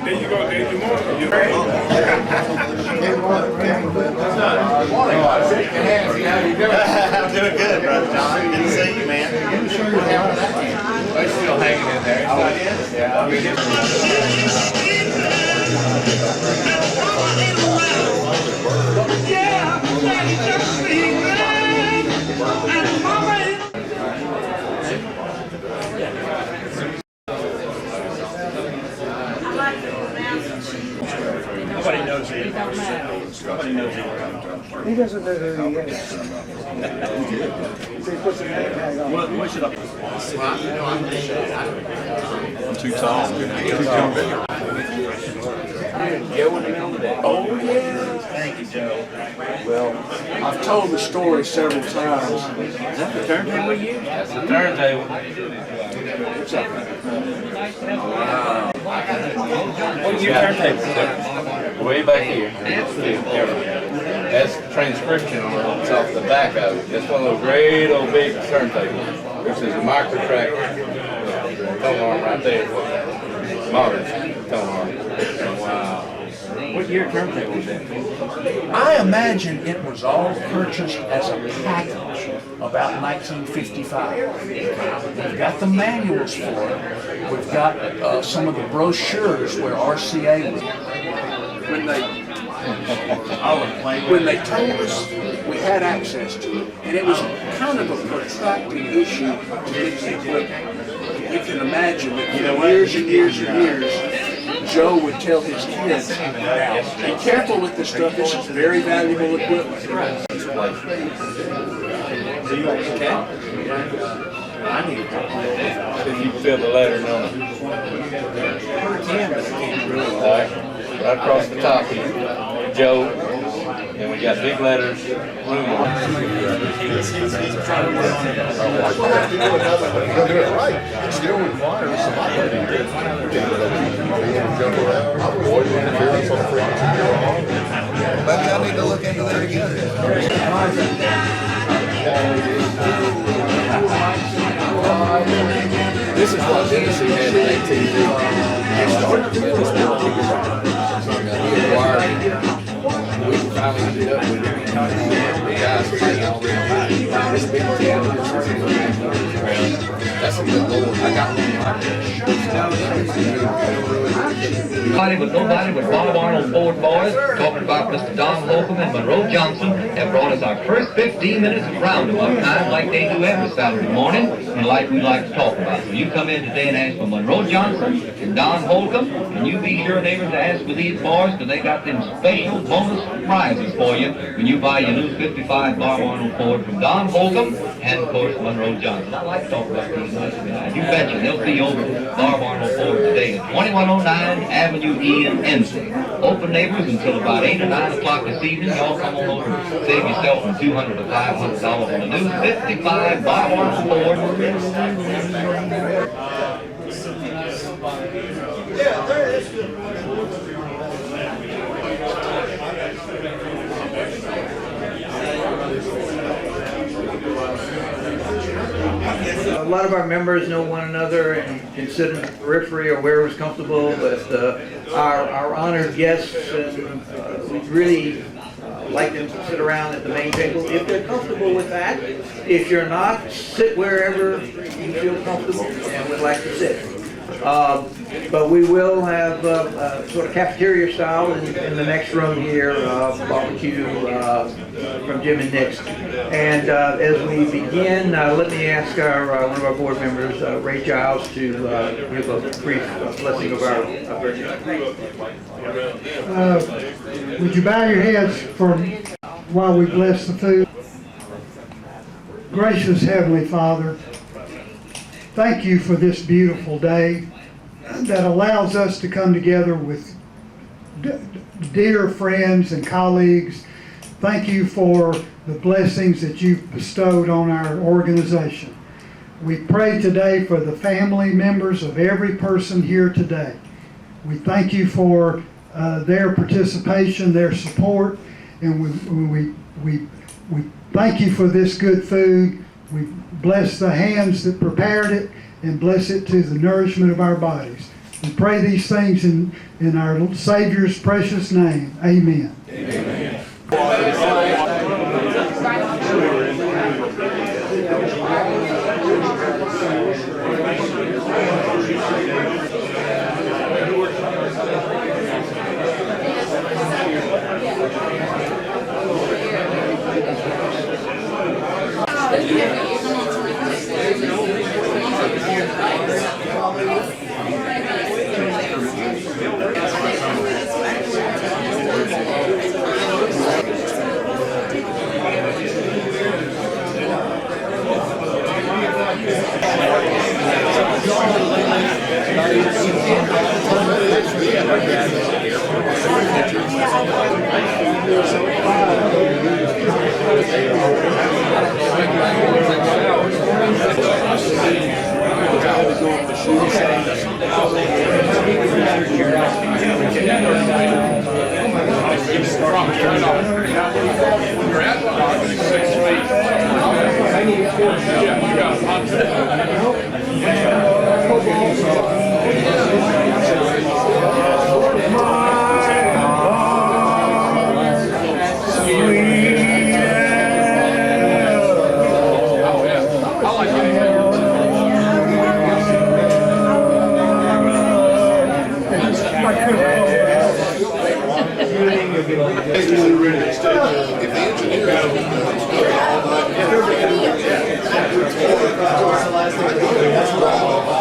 There you go, Dave. Good morning. You ready? I'm doing good, brother John. Good to see you, man. It's still hanging in there. Oh, it is? Yeah. I mean, Nobody knows it. Nobody knows it. He doesn't know who he is. So he puts a name tag on. What should I? I'm too tall. Joe in the middle of the day. Oh, yeah. Thank you, Joe. Well, I've told the story several times. Is that the turntable you use? That's the turntable. What's up? What's your turntable, sir? Way back here. That's transcription it's off the back of it. It's one of those great old big turntables. This is a micro track tone arm right there. Modern tone arm. Wow. What year turntable is that? I imagine it was all purchased as a package about 1955. We've got the manuals for it. We've got some of the brochures where RCA was. When they told us we had access to it, and it was kind of a protracted issue to get the equipment. You can imagine that for years and years and years, Joe would tell his kids, now, be careful with this stuff, this is very valuable equipment. If you fill the letter number. Alright, right across the top here. Joe, and we got big letters, room on. They'll do it right. It still requires some jump around, avoid interference on the frequency you're on. Maybe I need to look into that again. This is what Tennessee had in 1850. They started to get this building. He acquired it. We finally ended up with it. The guys paying all their money. This big town. That's a good Lord. I got one like Nobody but Bob Arnold Ford boys, talking about Mr. Don Holcomb and Monroe Johnson, have brought us our first 15 minutes of roundabout time like they do every Saturday morning, and like we like to talk about. So you come in today and ask for Monroe Johnson and Don Holcomb, and you be sure, neighbors, to ask for these boys, because they got them special bonus prizes for you when you buy your new 55 Bob Arnold Ford from Don Holcomb and, of course, Monroe Johnson. I like to talk about these guys. You betcha, they'll be over Bob Arnold Ford today at 2109 Avenue E in Ensign. Open, neighbors, until about 8 or 9 o'clock this evening. Y'all come on over and save yourself from $200 to $500 on a new 55 Bob Arnold Ford. A lot of our members know one another and can sit in the periphery or wherever's comfortable, but our honored guests, and we really like them to sit around at the main table if they're comfortable with that. If you're not, sit wherever you feel comfortable and would like to sit. But we will have sort of cafeteria style in the next room here, barbecue from Jim and Nick's. And as we begin, let me ask one of our board members, Ray Giles, to give a brief blessing of our virgin. Would you bow your heads while we bless the food? Gracious Heavenly Father, thank you for this beautiful day that allows us to come together with dear friends and colleagues. Thank you for the blessings that you've bestowed on our organization. We pray today for the family members of every person here today. We thank you for their participation, their support, and we thank you for this good food. We bless the hands that prepared it, and bless it to the nourishment of our bodies. We pray these things in our Savior's precious name. Amen. Amen.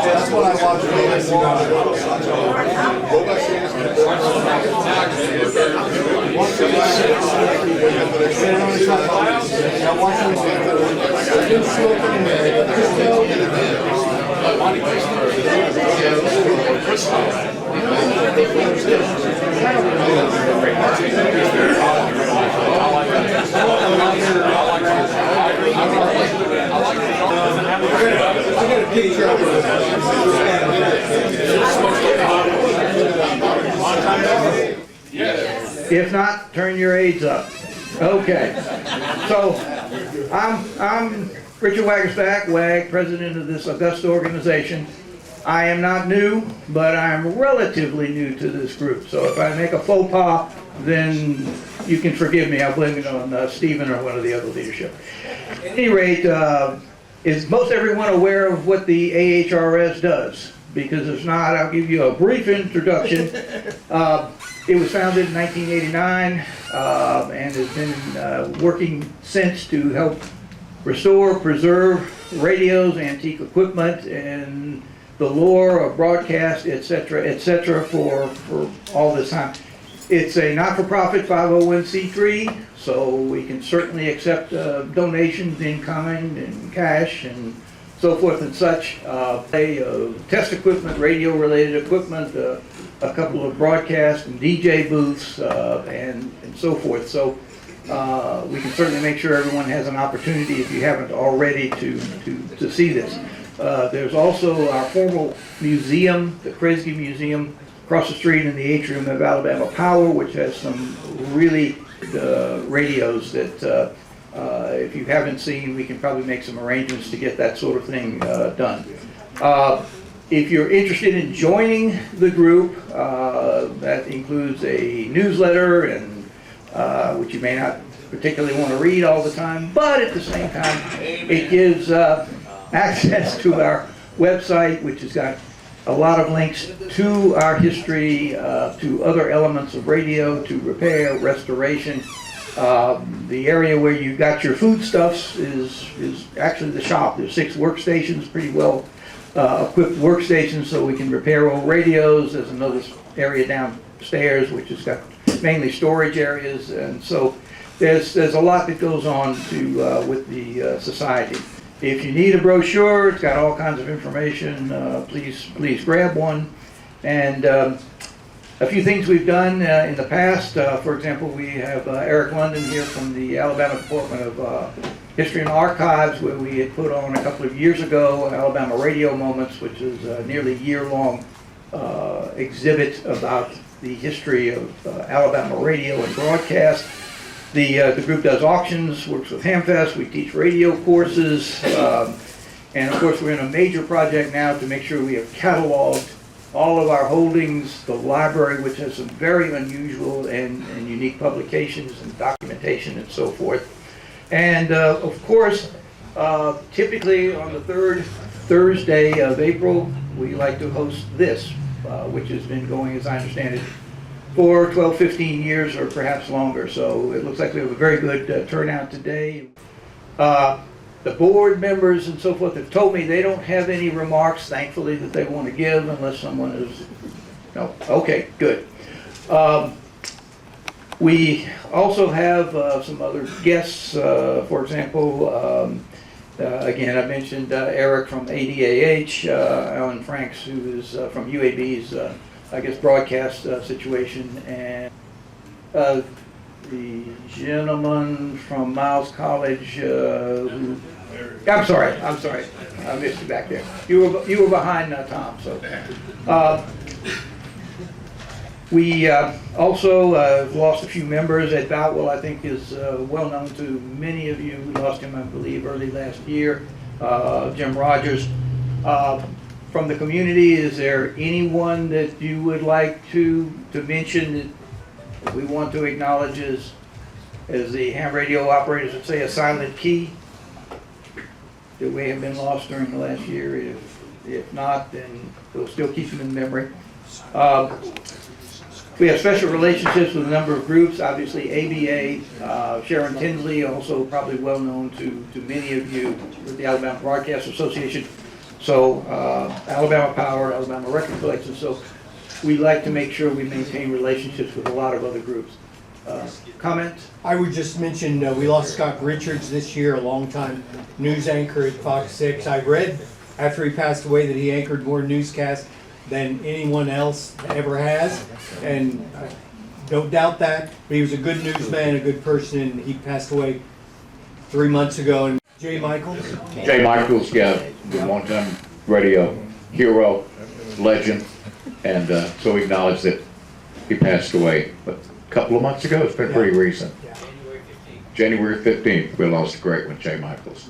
That's what I watched. If not, turn your aids up. Okay. So, I'm Richard Waggersback, WAG, president of this august organization. I am not new, but I'm relatively new to this group. So if I make a faux pas, then you can forgive me. I'll blame it on Stephen or one of the other leadership. At any rate, is most everyone aware of what the AHRS does? Because if not, I'll give you a brief introduction. It was founded in 1989 and has been working since to help restore, preserve radios, antique equipment, and the lore of broadcast, etc., for all this time. It's a not-for-profit 501c3, so we can certainly accept donations in kind and cash and so forth and such. Test equipment, radio-related equipment, a couple of broadcast and DJ booths, and so forth. So we can certainly make sure everyone has an opportunity, if you haven't already, to see this. There's also our formal museum, the Kresge Museum, across the street in the atrium of Alabama Power, which has some really radios that if you haven't seen, we can probably make some arrangements to get that sort of thing done. If you're interested in joining the group, that includes a newsletter, and which you may not particularly want to read all the time, but at the same time, it gives access to our website, which has got a lot of links to our history, to other elements of radio, to repair, restoration. The area where you got your foodstuffs is actually the shop. There's 6 workstations, pretty well equipped workstations, so we can repair old radios. There's another area downstairs which has got mainly storage areas, and so there's a lot that goes on to with the society. If you need a brochure, it's got all kinds of information. Please grab one. And a few things we've done in the past. For example, we have Eric London here from the Alabama Department of History and Archives, where we had put on a couple of years ago Alabama Radio Moments, which is a nearly year-long exhibit about the history of Alabama radio and broadcast. The group does auctions, works with Hamfest, we teach radio courses, And of course, we're in a major project now to make sure we have cataloged all of our holdings, the library, which has some very unusual and unique publications and documentation and so forth. And of course, typically on the third Thursday of April, we like to host this, which has been going, as I understand it, for 12, 15 years or perhaps longer. So it looks like we have a very good turnout today. The board members and so forth have told me they don't have any remarks, thankfully, that they want to give unless someone is, no, okay, good. We also have some other guests, for example, again, I mentioned Eric from ADAH, Alan Franks, who is from UAB's, I guess, broadcast situation, and the gentleman from Miles College, who, I'm sorry, I missed you back there. You were behind Tom, so. We also lost a few members. Ed Boutwell, I think, is well known to many of you. We lost him, I believe, early last year. Jim Rogers. From the community, is there anyone that you would like to mention that we want to acknowledge as the ham radio operators would say, a silent key that may have been lost during the last year? If not, then we'll still keep them in memory. We have special relationships with a number of groups, obviously ABA, Sharon Tinsley, also probably well known to many of you with the Alabama Broadcast Association. So Alabama Power, Alabama Record Collection. So we like to make sure we maintain relationships with a lot of other groups. Comments? I would just mention we lost Scott Richards this year, a longtime news anchor at Fox 6. I read after he passed away that he anchored more newscasts than anyone else ever has, and I don't doubt that. But he was a good newsman, a good person, and he passed away 3 months ago. And Jay Michaels? Jay Michaels, yeah, the one-time radio hero, legend, and so we acknowledge that he passed away a couple of months ago. It's been pretty recent. January 15th, we lost a great one, Jay Michaels.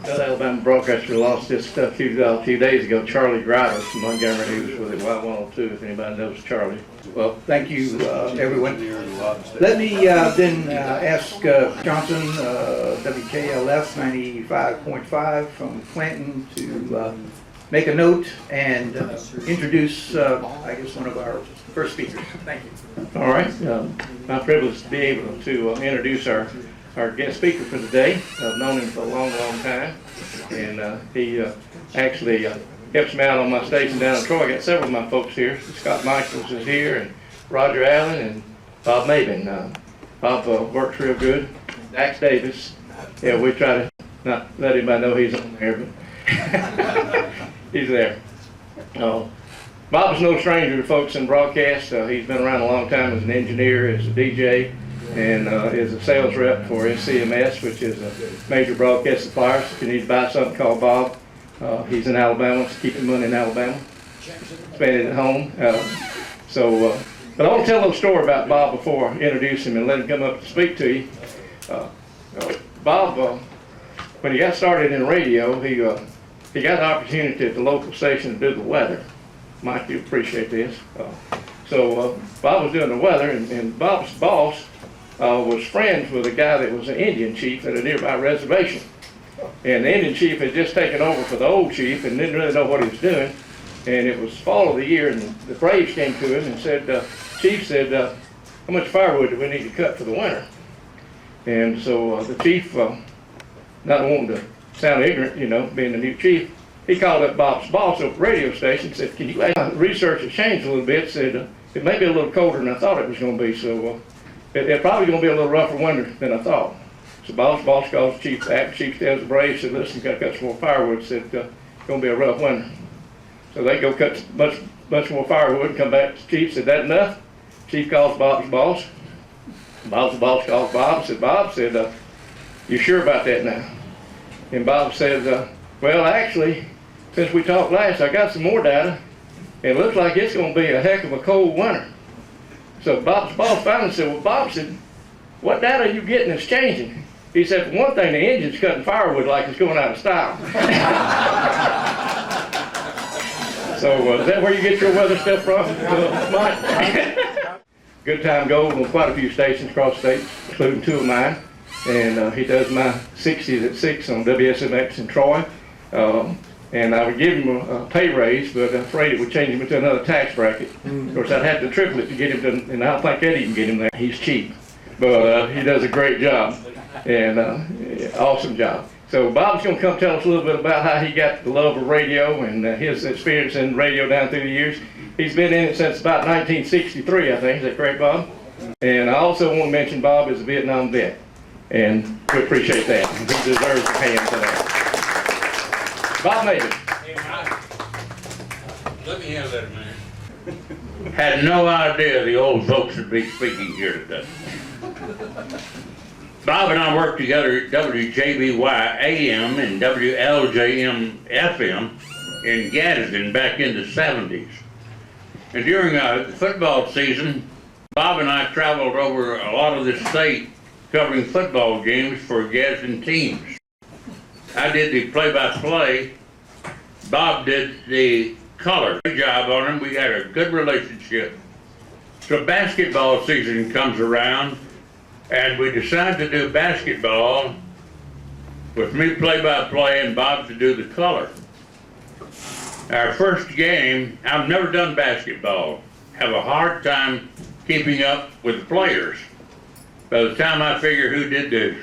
Alabama broadcaster lost just a few days ago, Charlie Driver from Montgomery. He was with it Y102, if anybody knows Charlie. Well, thank you, everyone. Let me then ask Johnson, WKLF 95.5 from Clanton, to make a note and introduce, I guess, one of our first speakers. Thank you. All right. My privilege to be able to introduce our guest speaker for today. I've known him for a long, long time, and he actually helps me out on my station down in Troy. I got several of my folks here. Scott Michaels is here, and Roger Allen, and Bob Maben. Bob works real good. Dax Davis. Yeah, we try to not let anybody know he's on there, but he's there. Bob's no stranger to folks in broadcast. He's been around a long time as an engineer, as a DJ, and is a sales rep for SCMS, which is a major broadcast supplier. So if you need to buy something, call Bob. He's in Alabama, so keeping money in Alabama. Spend it at home. But I want to tell a little story about Bob before I introduce him and let him come up to speak to you. Bob, when he got started in radio, he got the opportunity at the local station to do the weather. Mike, you appreciate this. So Bob was doing the weather, and Bob's boss was friends with a guy that was an Indian chief at a nearby reservation. And the Indian chief had just taken over for the old chief and didn't really know what he was doing. And it was fall of the year, and the Braves came to him and said, Chief said, how much firewood do we need to cut for the winter? And so the chief, not wanting to sound ignorant, you know, being the new chief, he called up Bob's boss over the radio station and said, can you research has changed a little bit, said it may be a little colder than I thought it was going to be, so it's probably going to be a little rougher winter than I thought. So Bob's boss calls the chief back, the chief tells the Braves, said, listen, got to cut some more firewood, said it's going to be a rough winter. So they go cut much more firewood and come back to the chief, said, that enough? Chief calls Bob's boss. Bob's boss calls Bob, said, you sure about that now? And Bob says, well, actually, since we talked last, I got some more data. It looks like it's going to be a heck of a cold winter. So Bob's boss finally said, well, Bob said, what data are you getting that's changing? He said, for one thing, the engine's cutting firewood like it's going out of style. So is that where you get your weather stuff from, Mike? Good Time Gold on quite a few stations across the state, including 2 of mine. And he does my 60s at 6 on WSMX in Troy. And I would give him a pay raise, but I'm afraid it would change him into another tax bracket. Of course, I'd have to triple it to get him to, and I don't think I'd even get him there. He's cheap, but he does a great job, and awesome job. So Bob's going to come tell us a little bit about how he got the love of radio and his experience in radio down through the years. He's been in it since about 1963, I think. Is that correct, Bob? And I also want to mention Bob is a Vietnam vet, and we appreciate that. He deserves a hand for that. Bob Maven. Let me have that, man. Had no idea the old folks would be speaking here today. Bob and I worked together at WJBY AM and WLJM FM in Gadsden back in the 70s. And during the football season, Bob and I traveled over a lot of the state covering football games for Gadsden teams. I did the play-by-play. Bob did the color. Good job on him. We had a good relationship. So basketball season comes around, and we decide to do basketball with me play-by-play and Bob to do the color. Our first game, I've never done basketball. Have a hard time keeping up with the players. By the time I figure who did the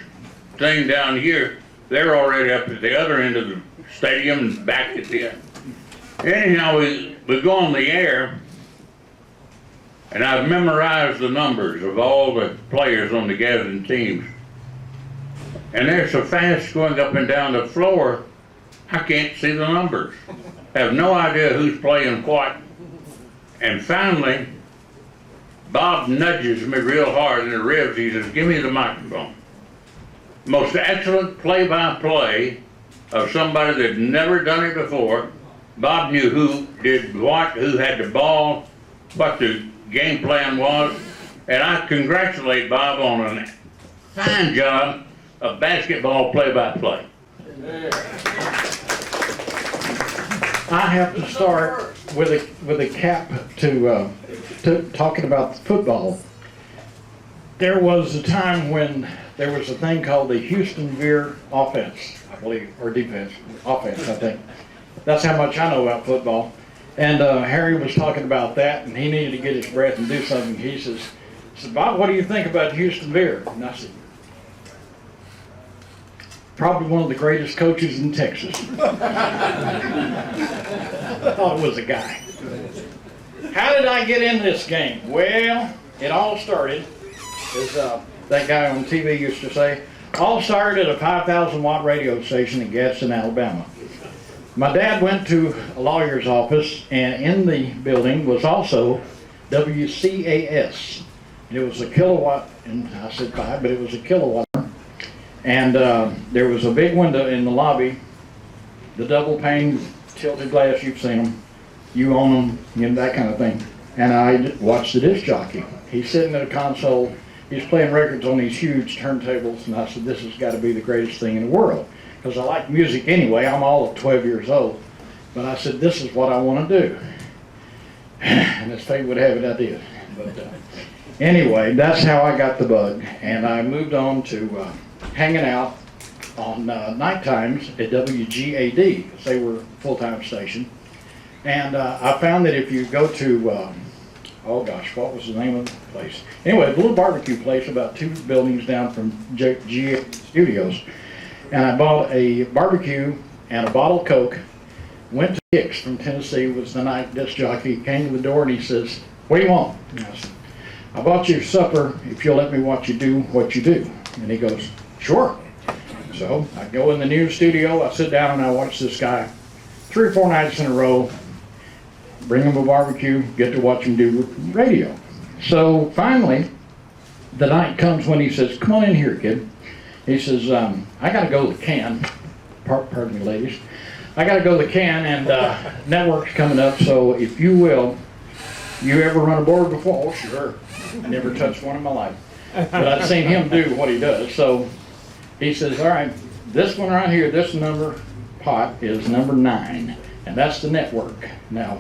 thing down here, they're already up at the other end of the stadium and back at the end. Anyhow, we go on the air, and I've memorized the numbers of all the players on the Gadsden teams. And they're so fast going up and down the floor, I can't see the numbers. I have no idea who's playing what. And finally, Bob nudges me real hard in the ribs. He says, "Give me the microphone." Most excellent play-by-play of somebody that's never done it before. Bob knew who did what, who had the ball, what the game plan was, and I congratulate Bob on a fine job of basketball play-by-play. I have to start with a cap to talking about football. There was a time when there was a thing called the Houston Veer offense, I believe, or defense, offense, I think. That's how much I know about football. And Harry was talking about that, and he needed to get his breath and do something. He says, "Bob, what do you think about Houston Veer?" And I said, "Probably one of the greatest coaches in Texas." I thought it was a guy. How did I get in this game? Well, it all started, as that guy on TV used to say, all started at a 5,000 watt radio station in Gadsden, Alabama. My dad went to a lawyer's office, and in the building was also WCAS. And it was a kilowatt, and I said 5, but it was a kilowatt. And there was a big window in the lobby, the double pane tilted glass, you've seen them, you own them, you know, that kind of thing. And I watched the disc jockey. He's sitting at a console, he's playing records on these huge turntables, and I said, this has got to be the greatest thing in the world. Because I like music anyway, I'm all of 12 years old. But I said, this is what I want to do. And as fate would have it, I did. But anyway, that's how I got the bug. And I moved on to hanging out on night times at WGAD, because they were a full-time station. And I found that if you go to, oh gosh, what was the name of the place? Anyway, a little barbecue place about 2 buildings down from GAD Studios. And I bought a barbecue and a bottle of Coke, went to Hicks from Tennessee, was the night disc jockey, came to the door and he says, "What do you want?" And I said, "I bought you supper if you'll let me watch you do what you do." And he goes, "Sure." So I go in the news studio, I sit down and I watch this guy 3 or 4 nights in a row, bring him a barbecue, get to watch him do radio. So finally, the night comes when he says, "Come on in here, kid." He says, "I got to go to the can." Pardon me, ladies. "I got to go to the can, and network's coming up, so if you will, you ever run a board before?" "Oh, sure." I never touched one in my life. But I'd seen him do what he does. So He says, all right, this one right here, this number pot is number 9, and that's the network. Now,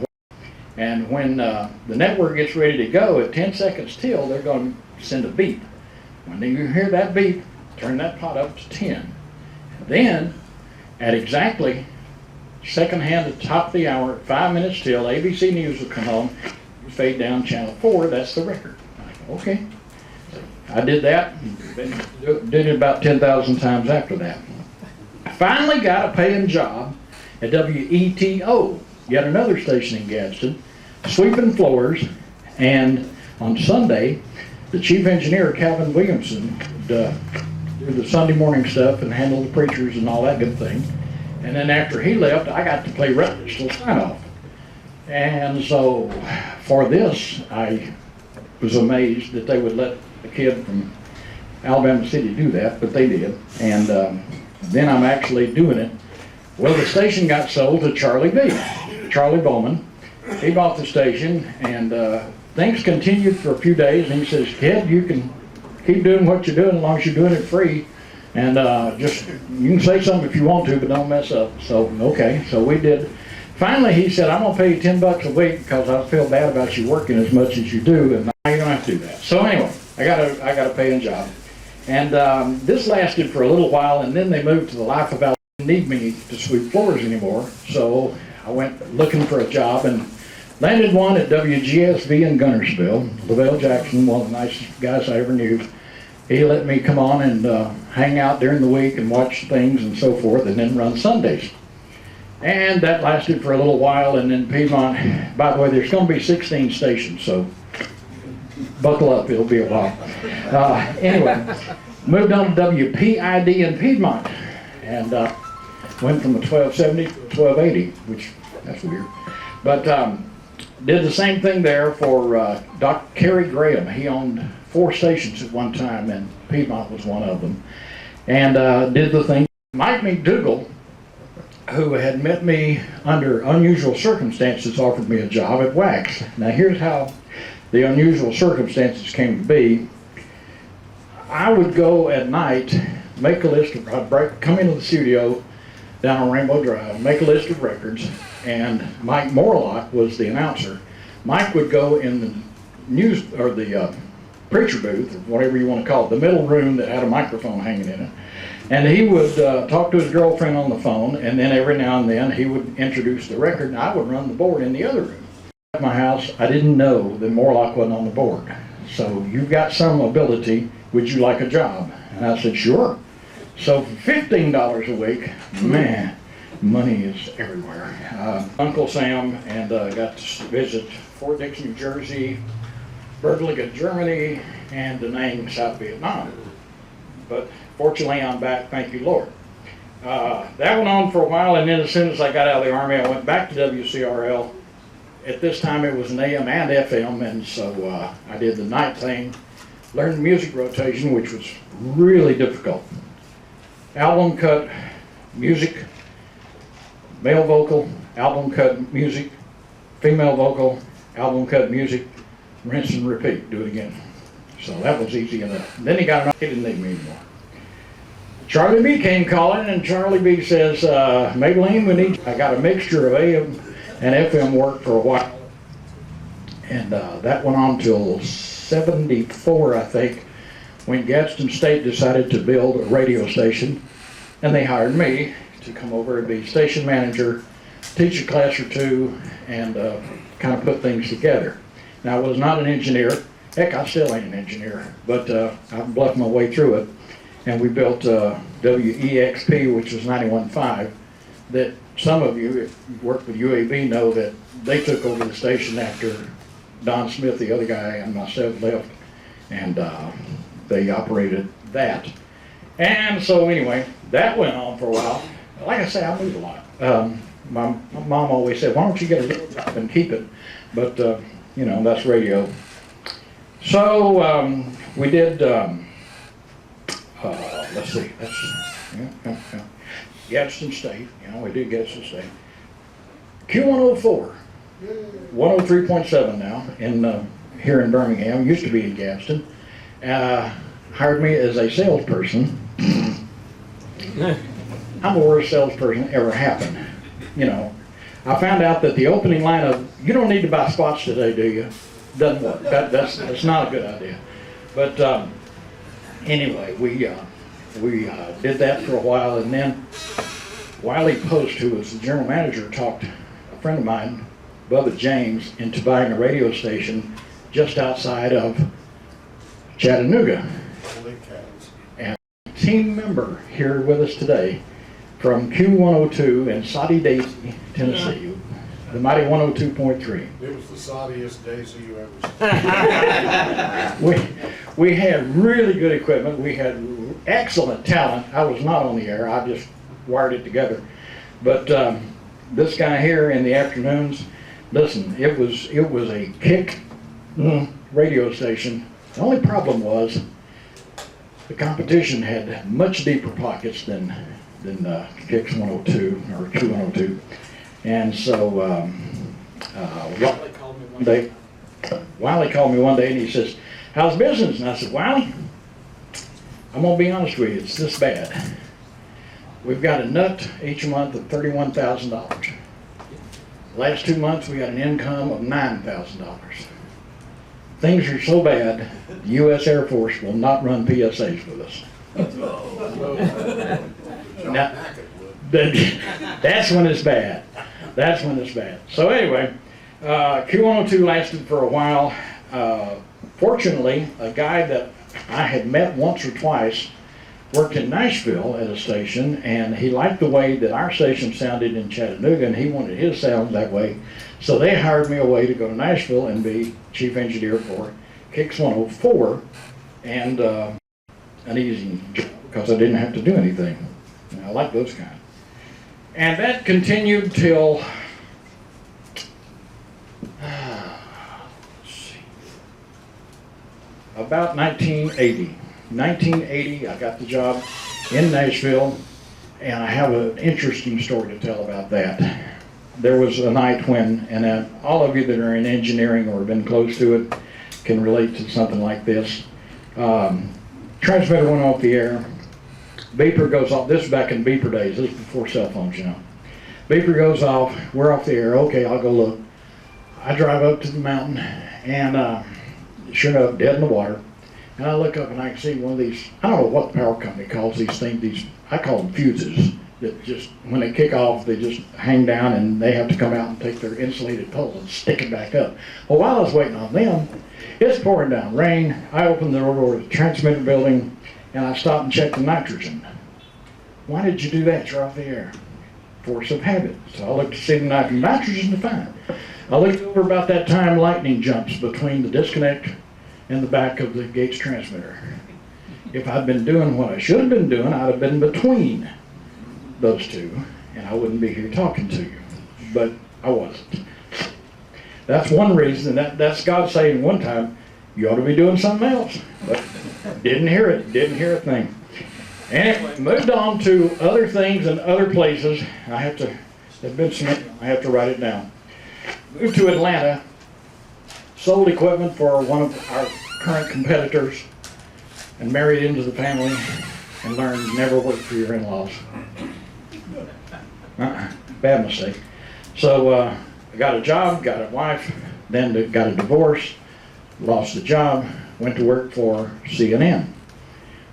and when the network gets ready to go at 10 seconds till, they're going to send a beep. When you hear that beep, turn that pot up to 10. And then, at exactly second hand at the top of the hour, 5 minutes till, ABC News will come on, fade down channel 4, that's the record. I go, okay. I did that, did it about 10,000 times after that. I finally got a paying job at WETO, yet another station in Gadsden, sweeping floors, and on Sunday, the chief engineer, Calvin Williamson, would do the Sunday morning stuff and handle the preachers and all that good thing. And then after he left, I got to play Rutledge till sign-off. And so for this, I was amazed that they would let a kid from Alabama City do that, but they did. And then I'm actually doing it. Well, the station got sold to Charlie B. Charlie Bowman. He bought the station, and things continued for a few days. And he says, "Kid, you can keep doing what you're doing as long as you're doing it free. And just, you can say something if you want to, but don't mess up." So, okay, so we did. Finally, he said, "I'm gonna pay you $10 a week because I feel bad about you working as much as you do, and now you don't have to do that." So anyway, I got a paying job. And this lasted for a little while, and then they moved to the Life of Alabama. They didn't need me to sweep floors anymore. So I went looking for a job and landed one at WGSV in Gunnersville. Lavelle Jackson, one of the nicest guys I ever knew. He let me come on and hang out during the week and watch things and so forth, and then run Sundays. And that lasted for a little while, and then Piedmont, by the way, there's going to be 16 stations, so buckle up, it'll be a while. Anyway, moved on to WPID in Piedmont, and went from the 1270 to 1280, which, that's weird. But did the same thing there for Dr. Kerry Graham. He owned 4 stations at one time, and Piedmont was one of them. And did the thing. Mike McDougall, who had met me under unusual circumstances, offered me a job at Wax. Now here's how the unusual circumstances came to be. I would go at night, make a list of, I'd come into the studio down on Rainbow Drive, make a list of records, and Mike Morlock was the announcer. Mike would go in the news, or the preacher booth, or whatever you want to call it, the middle room that had a microphone hanging in it. And he would talk to his girlfriend on the phone, and then every now and then he would introduce the record, and I would run the board in the other room. At my house, I didn't know that Morlock wasn't on the board. So, "You've got some ability, would you like a job?" And I said, "Sure." So for $15 a week, man, money is everywhere. Uncle Sam, and got to visit Fort Dix, New Jersey, Berglige, Germany, and Da Nang, South Vietnam. But fortunately, I'm back, thank you, Lord. That went on for a while, and then as soon as I got out of the Army, I went back to WCRL. At this time, it was an AM and FM, and so I did the night thing, learned music rotation, which was really difficult. Album cut, music, male vocal, album cut, music, female vocal, album cut, music, rinse and repeat, do it again. So that was easy enough. Then he got enough, he didn't need me anymore. Charlie B came calling, and Charlie B says, "Maybelline, we need," I got a mixture of AM and FM work for a while. And that went on till 74, I think, when Gadsden State decided to build a radio station, and they hired me to come over and be station manager, teach a class or two, and kind of put things together. Now, I was not an engineer. Heck, I still ain't an engineer, but I bluffed my way through it. And we built WEXP, which was 91.5, that some of you, if you worked with UAB, know that they took over the station after Don Smith, the other guy, and myself left, and they operated that. And so anyway, that went on for a while. Like I say, I moved a lot. My mom always said, "Why don't you get a little job and keep it?" But, you know, that's radio. So we did, let's see, that's, Gadsden State, you know, we do Gadsden State. Q104, 103.7 now, in here in Birmingham, used to be in Gadsden. Hired me as a salesperson, I'm the worst salesperson ever happened. You know, I found out that the opening line of, you don't need to buy spots today, do you? Doesn't work. That's not a good idea. But anyway, we did that for a while, and then Wiley Post, who was the general manager, talked a friend of mine, Bubba James, into buying a radio station just outside of Chattanooga. And a team member here with us today from Q102 in Soddy Daisy, Tennessee, the mighty 102.3. It was the soddiest daisy you ever seen. We had really good equipment. We had excellent talent. I was not on the air. I just wired it together. But this guy here in the afternoons, listen, it was a kick radio station. The only problem was the competition had much deeper pockets than Kicks 102 or Q102. And so Wiley called me one day and he says, "How's business?" And I said, "Wiley, I'm gonna be honest with you, it's this bad. We've got a nut each month of $31,000. Last 2 months we got an income of $9,000. Things are so bad, the U.S. Air Force will not run PSAs with us." Now, that's when it's bad. That's when it's bad. So anyway, Q102 lasted for a while. Fortunately, a guy that I had met once or twice worked in Nashville at a station, and he liked the way that our station sounded in Chattanooga, and he wanted his sound that way. So they hired me away to go to Nashville and be chief engineer for Kicks 104, and an easy job because I didn't have to do anything. And I like those kind. And that continued till about 1980. 1980, I got the job in Nashville, and I have an interesting story to tell about that. There was a night when, and all of you that are in engineering or have been close to it can relate to something like this. Transmitter went off the air. Beeper goes off. This is back in beeper days. This is before cell phones, you know. Beeper goes off. We're off the air. Okay, I'll go look. I drive up to the mountain, and sure enough, dead in the water. And I look up and I can see one of these, I don't know what the power company calls these things, I call them fuses, that just, when they kick off, they just hang down and they have to come out and take their insulated pole and stick it back up. Well, while I was waiting on them, it's pouring down rain. I opened the door to the transmitter building and I stopped and checked the nitrogen. Why did you do that? You're off the air. Force of habit. So I looked to see the nitrogen fine. I looked over about that time, lightning jumps between the disconnect and the back of the Gates transmitter. If I'd been doing what I should have been doing, I'd have been between those two, and I wouldn't be here talking to you. But I wasn't. That's one reason, and that's God saying one time, you ought to be doing something else. But didn't hear it, didn't hear a thing. Anyway, moved on to other things and other places. I have to write it down. Moved to Atlanta. Sold equipment for one of our current competitors and married into the family and learned never work for your in-laws. Bad mistake. So I got a job, got a wife, then got a divorce, lost the job, went to work for CNN.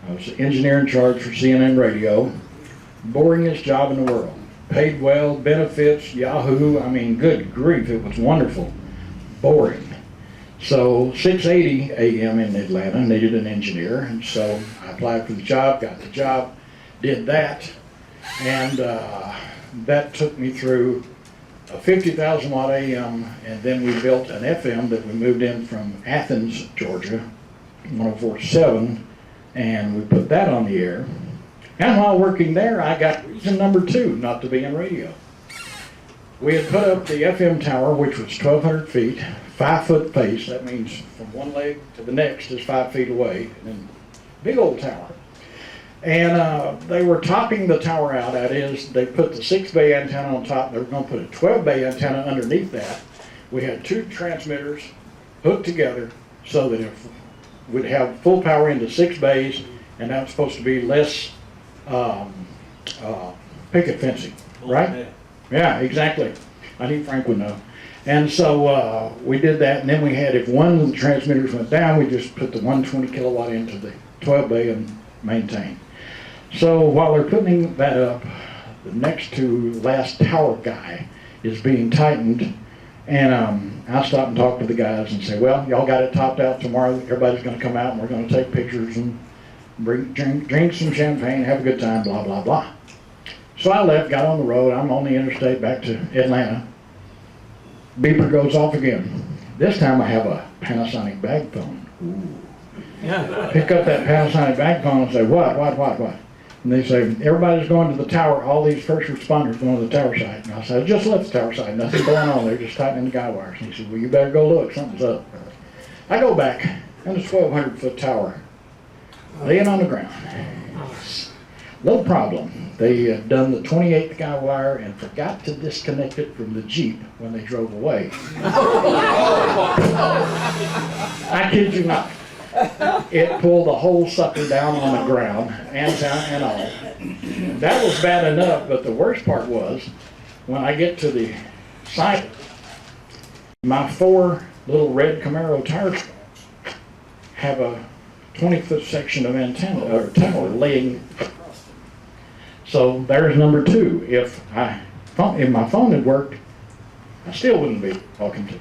I was the engineer in charge for CNN Radio. Boringest job in the world. Paid well, benefits, Yahoo, I mean, good grief, it was wonderful. Boring. So 6:80 a.m. in Atlanta needed an engineer, and so I applied for the job, got the job, did that, and that took me through a 50,000 watt AM, and then we built an FM that we moved in from Athens, Georgia, 104.7, and we put that on the air. And while working there, I got reason number 2 not to be in radio. We had put up the FM tower, which was 1,200 feet, 5-foot face. That means from one leg to the next is 5 feet away, and big old tower. And they were topping the tower out. That is, they put the 6-bay antenna on top. They were going to put a 12-bay antenna underneath that. We had 2 transmitters hooked together so that if we'd have full power into 6 bays, and that was supposed to be less picket fencing, right? Yeah, exactly. I think Frank would know. And so we did that, and then we had, if one of the transmitters went down, we just put the 120 kilowatt into the 12 bay and maintain. So while they're putting that up, the next to last tower guy is being tightened, and I stop and talk to the guys and say, well, y'all got it topped out tomorrow. Everybody's going to come out and we're going to take pictures and drink some champagne, have a good time, blah, blah, blah. So I left, got on the road. I'm on the interstate back to Atlanta. Beeper goes off again. This time I have a Panasonic bag phone. Ooh. Pick up that Panasonic bag phone and say, what? And they say, everybody's going to the tower, all these first responders going to the tower site. And I said, just left the tower site, nothing going on there, just tightening the guy wires. And he said, well, you better go look, something's up. I go back, and the 1,200-foot tower, laying on the ground. No problem. They had done the 28th guy wire and forgot to disconnect it from the Jeep when they drove away. I kid you not. It pulled the whole sucker down on the ground, antenna and all. That was bad enough, but the worst part was, when I get to the site, my 4 little red Camaro tires have a 20-foot section of antenna, or tower laying. So there's number 2. If my phone had worked, I still wouldn't be talking to you.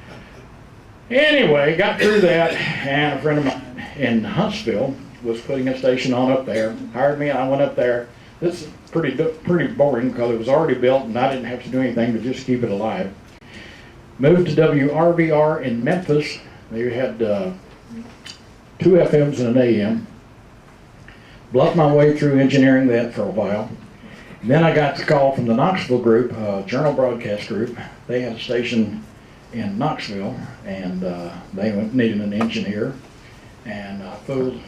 Anyway, got through that, and a friend of mine in Huntsville was putting a station on up there, hired me, and I went up there. This is pretty boring because it was already built and I didn't have to do anything but just keep it alive. Moved to WRBR in Memphis. They had 2 FMs and an AM. Bluffed my way through engineering that for a while. Then I got the call from the Knoxville group, Journal Broadcast Group. They had a station in Knoxville, and they needed an engineer, and I fooled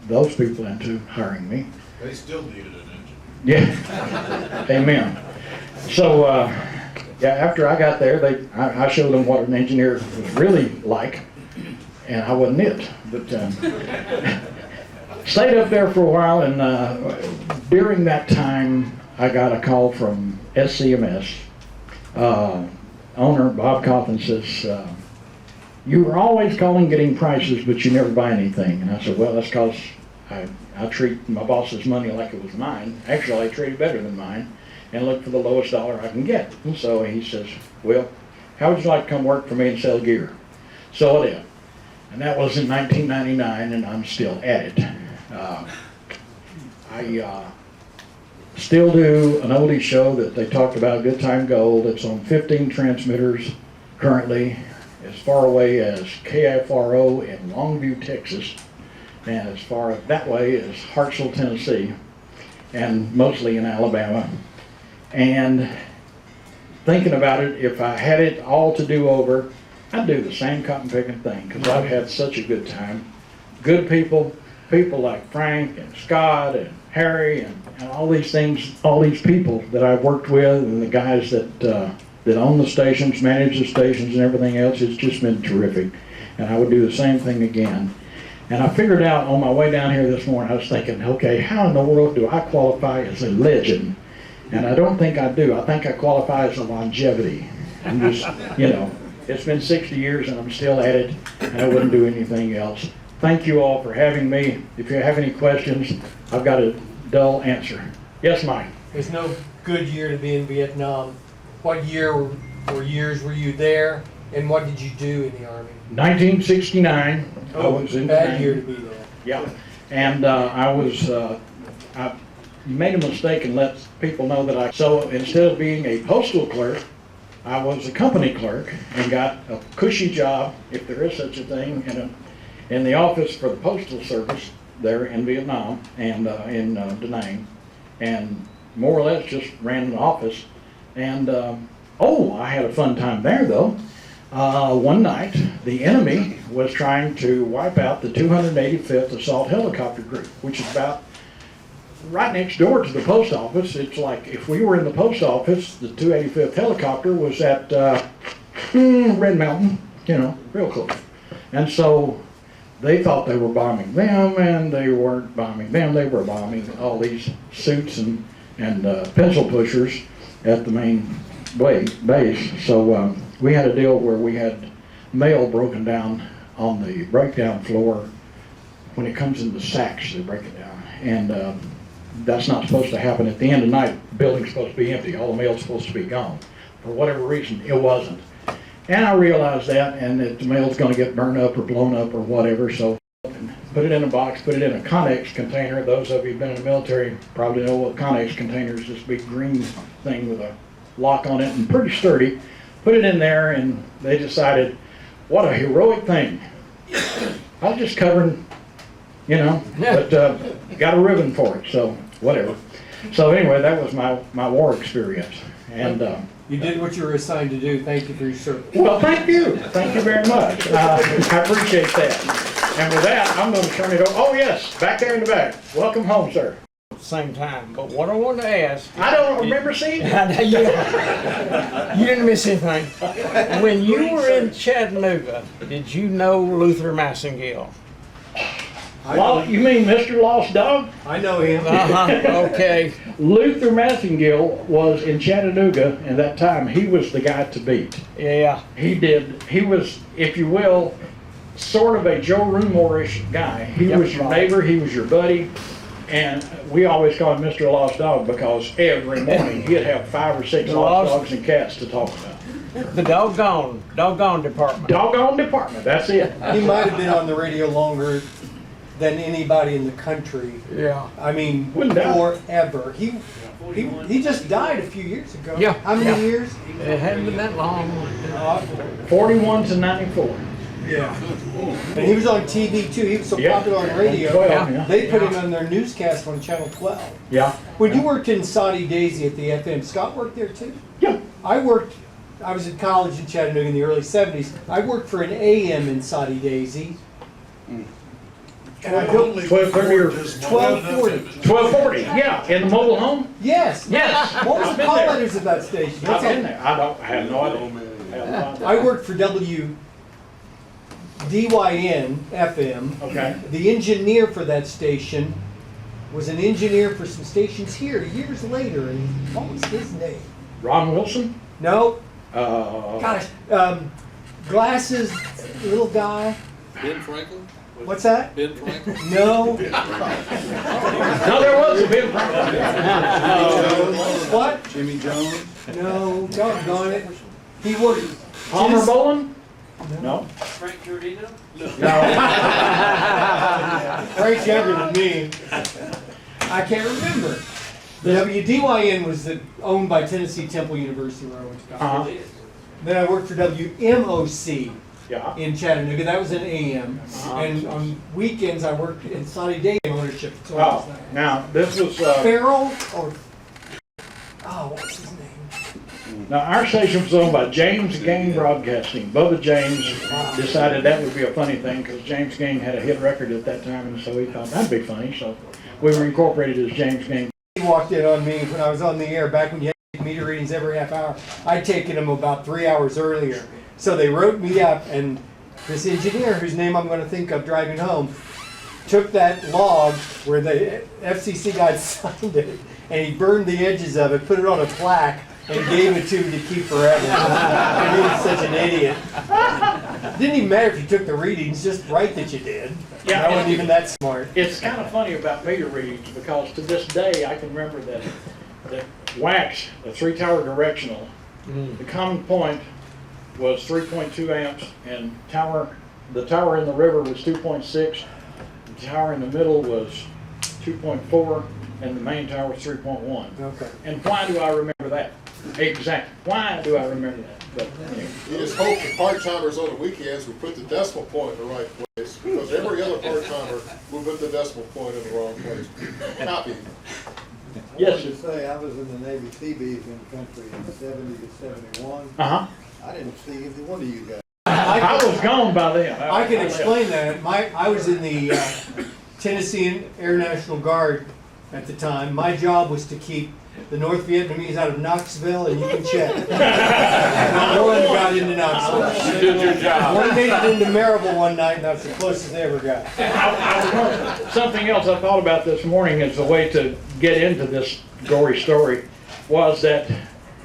those people into hiring me. They still needed an engineer. Yeah, amen. So, yeah, after I got there, I showed them what an engineer was really like, and I wasn't it. But stayed up there for a while, and during that time, I got a call from SCMS. Owner Bob Coffin says, you were always calling getting prices, but you never buy anything. And I said, well, that's because I treat my boss's money like it was mine. Actually, I treat it better than mine and look for the lowest dollar I can get. And so he says, well, how would you like to come work for me and sell gear? So I did. And that was in 1999, and I'm still at it. I still do an oldie show that they talked about, Good Time Gold. It's on 15 transmitters currently, as far away as KFRO in Longview, Texas, and as far that way as Hartsville, Tennessee, and mostly in Alabama. And thinking about it, if I had it all to do over, I'd do the same cotton picking thing, because I've had such a good time. Good people like Frank and Scott and Harry and all these things, all these people that I've worked with, and the guys that own the stations, manage the stations and everything else. It's just been terrific. And I would do the same thing again. And I figured out on my way down here this morning, I was thinking, okay, how in the world do I qualify as a legend? And I don't think I do. I think I qualify as a longevity. I'm just, it's been 60 years and I'm still at it, and I wouldn't do anything else. Thank you all for having me. If you have any questions, I've got a dull answer. Yes, Mike? There's no good year to be in Vietnam. What years were you there, and what did you do in the Army? 1969. I was in bad year to be there. Yeah, and I made a mistake and let people know that so instead of being a postal clerk, I was a company clerk and got a cushy job, if there is such a thing, in the office for the Postal Service there in Vietnam and in Da Nang, and more or less just ran an office. And I had a fun time there though. One night, the enemy was trying to wipe out the 285th Assault Helicopter Group, which is about right next door to the post office. It's like if we were in the post office, the 285th helicopter was at Red Mountain, real close. And so they thought they were bombing them, and they weren't bombing them. They were bombing all these suits and and pencil pushers at the main base. So we had a deal where we had mail broken down on the breakdown floor. When it comes in the sacks, they break it down. And that's not supposed to happen. At the end of the night, the building's supposed to be empty. All the mail's supposed to be gone. For whatever reason, it wasn't. And I realized that, and that the mail's going to get burned up or blown up or whatever, so put it in a box, put it in a Connex container. Those of you who've been in the military probably know what Connex container is, this big green thing with a lock on it and pretty sturdy. Put it in there, and they decided, what a heroic thing. I was just covering, you know, but got a ribbon for it, so whatever. So anyway, that was my war experience. And you did what you were assigned to do. Thank you for your service. well, thank you. Thank you very much. I appreciate that. And with that, I'm going to turn it over. Oh, yes, back there in the back. Welcome home, sir. Same time, but what I wanted to ask. I don't remember seeing you. You didn't miss anything. When you were in Chattanooga, did you know Luther Massengill? Well, you mean Mr. Lost Dog? I know him. Okay. Luther Massengill was in Chattanooga, and that time he was the guy to beat. Yeah. He was, if you will, sort of a Joe Rumore-ish guy. He was your neighbor, he was your buddy, and we always called him Mr. Lost Dog because every morning he'd have 5 or 6 lost dogs and cats to talk about. The doggone department. Doggone department, that's it. He might have been on the radio longer than anybody in the country. Yeah. I mean, Wouldn't doubt. forever. He just died a few years ago. Yeah. How many years? It hadn't been that long. 41 to 94. Yeah. And he was on TV too. He was so Yeah. popular on radio. 12, yeah. They put him on their newscast on Channel 12. Yeah. When you worked in Saudi Daisy at the FM, Scott worked there too? Yeah. I was in college in Chattanooga in the early 70s. I worked for an AM in Saudi Daisy. And I built 1230 or 1240. 1240, yeah, in the mobile home? Yes. Yes. What was I've the been call there. letters of that station? I've been there. I have no idea. I worked for WDYN FM. Okay. The engineer for that station was an engineer for some stations here years later. And what was his name? Ron Wilson? No. Gosh. Glasses, little guy. Ben Franklin? What's that? Ben Franklin? No. No, there was a Ben Franklin. What? Jimmy Jones? No, doggone it. He worked. Palmer Bolin? No. Frank Giordino? Frank's younger than me. I can't remember. WDYN was owned by Tennessee Temple University where I went to college. Then I worked for WMOC in Chattanooga. That was an AM. And on weekends I worked in Saudi Day ownership. So now this was... Farrell or... Oh, what's his name? Now, our station was owned by James Gang Broadcasting. Bubba James decided that would be a funny thing because James Gang had a hit record at that time, and so he thought that'd be funny. So we were incorporated as James Gang. He walked in on me when I was on the air back when you had meter readings every half hour. I'd taken them about 3 hours earlier. So they wrote me up, and this engineer, whose name I'm going to think of driving home, took that log where the FCC guy signed it, and he burned the edges of it, put it on a plaque, and gave it to me to keep forever. And he was such an idiot. Didn't even matter if you took the readings, just write that you did. Yeah, I wasn't even that smart. It's kind of funny about meter readings because to this day I can remember that wax, the 3-tower directional, the common point was 3.2 amps, and the tower in the river was 2.6, the tower in the middle was 2.4, and the main tower was 3.1. Okay. And why do I remember that? Exactly. Why do I remember that? But anyway. You just hope the part-timers on the weekends would put the decimal point in the right place, because every other part-timer will put the decimal point in the wrong place. Copy. Yes, I wanted to say I was in the Navy Seabees in the country in 70 to 71. Uh-huh. I didn't see either one of you guys. I was gone by then. I can explain that. I was in the Tennessee Air National Guard at the time. My job was to keep the North Vietnamese out of Knoxville, and you can check. No one got into Knoxville. You did your job. One made it into Maryville one night, and that's the closest they ever got. Something else I thought about this morning as a way to get into this gory story was that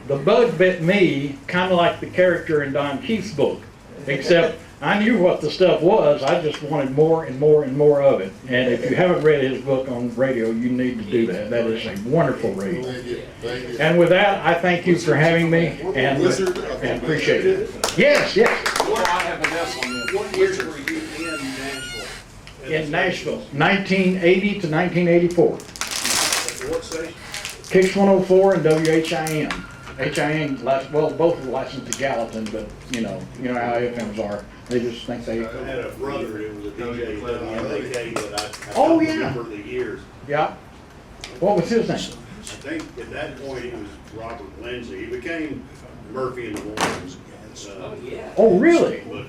the bug bit me kind of like the character in Don Keith's book, except I knew what the stuff was. I just wanted more and more and more of it. And if you haven't read his book on radio, you need to do that. That is a wonderful read. Thank you. Thank you. And with that, I thank you for having me and appreciate it. Yes, yes. What I have an S on this. What years were you in Nashville? In Nashville, 1980 to 1984. What station? Kicks 104 and WHIM. HIM, well, both are licensed to Gallatin, but you know how FMs are. They just think they. I had a brother who was a DJ WMAK that I Oh, yeah. for the years. Yeah. What was his name? I think at that point he was Robert Lindsay. He became Murphy in the Mornings. Oh, really? But,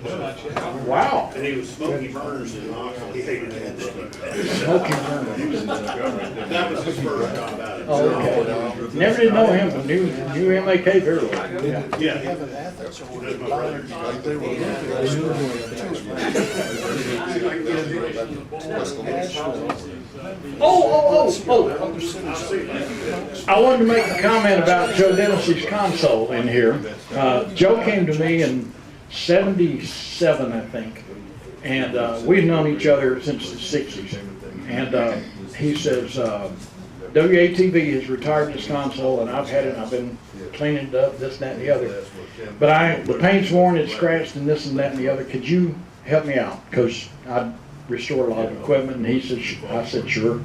Wow. And he was Smokey Burns in Knoxville. He hated that. Smokey Burns. That was his first job out. Oh, okay. Never did know him, but knew MAK very well. Yeah. I wanted to make a comment about Joe Dennis's console in here. Joe came to me in '77, I think, and we've known each other since the '60s. And he says, WATV has retired this console, and I've had it, and I've been cleaning it up, this, that, and the other. But the paint's worn, it's scratched, and this and that and the other. Could you help me out? Because I restore a lot of equipment, and he said, I said, sure.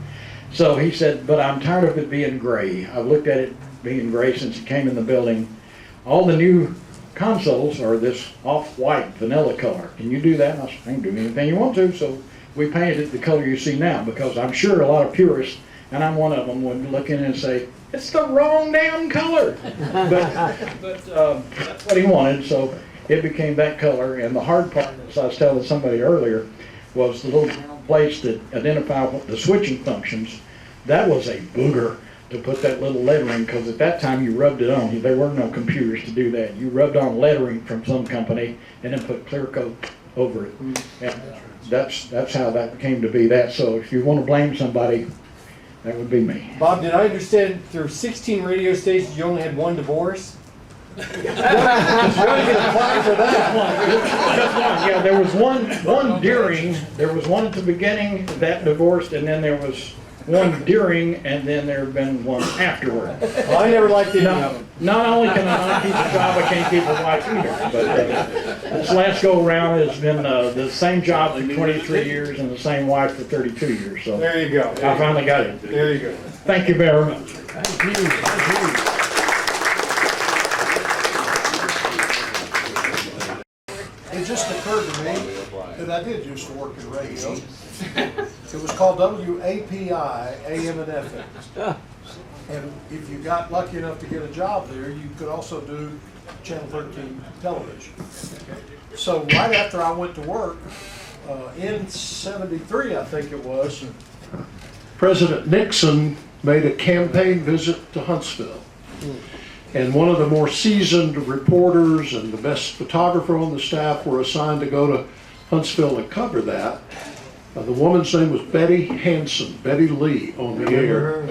So he said, but I'm tired of it being gray. I've looked at it being gray since it came in the building. All the new consoles are this off-white vanilla color. Can you do that? And I said, I can do anything you want to. So we painted it the color you see now, because I'm sure a lot of purists, and I'm one of them, would look in and say, it's the wrong damn color. But that's what he wanted, so it became that color. And the hard part, as I was telling somebody earlier, was the little place that identified the switching functions. That was a booger to put that little lettering, because at that time you rubbed it on. There were no computers to do that. You rubbed on lettering from some company and then put clear coat over it. And that's how that came to be that. So if you want to blame somebody, that would be me. Bob, did I understand through 16 radio stations you only had one divorce? Just really get a plaque for that. Just one. Yeah, there was one during, there was one at the beginning that divorced, and then there was one during, and then there have been one afterward. Well, I never liked any of them. Not only can I not keep a job, I can't keep a wife either. But this last go around has been the same job for 23 years and the same wife for 32 years. So there you go. I finally got it. There you go. Thank you very much. Thank you. Thank you. It just occurred to me that I did used to work in radio. It was called WAPI, AM and FM. And if you got lucky enough to get a job there, you could also do Channel 13 television. So right after I went to work, in '73, I think it was, President Nixon made a campaign visit to Huntsville. And one of the more seasoned reporters and the best photographer on the staff were assigned to go to Huntsville to cover that. The woman's name was Betty Hansen, Betty Lee on the air.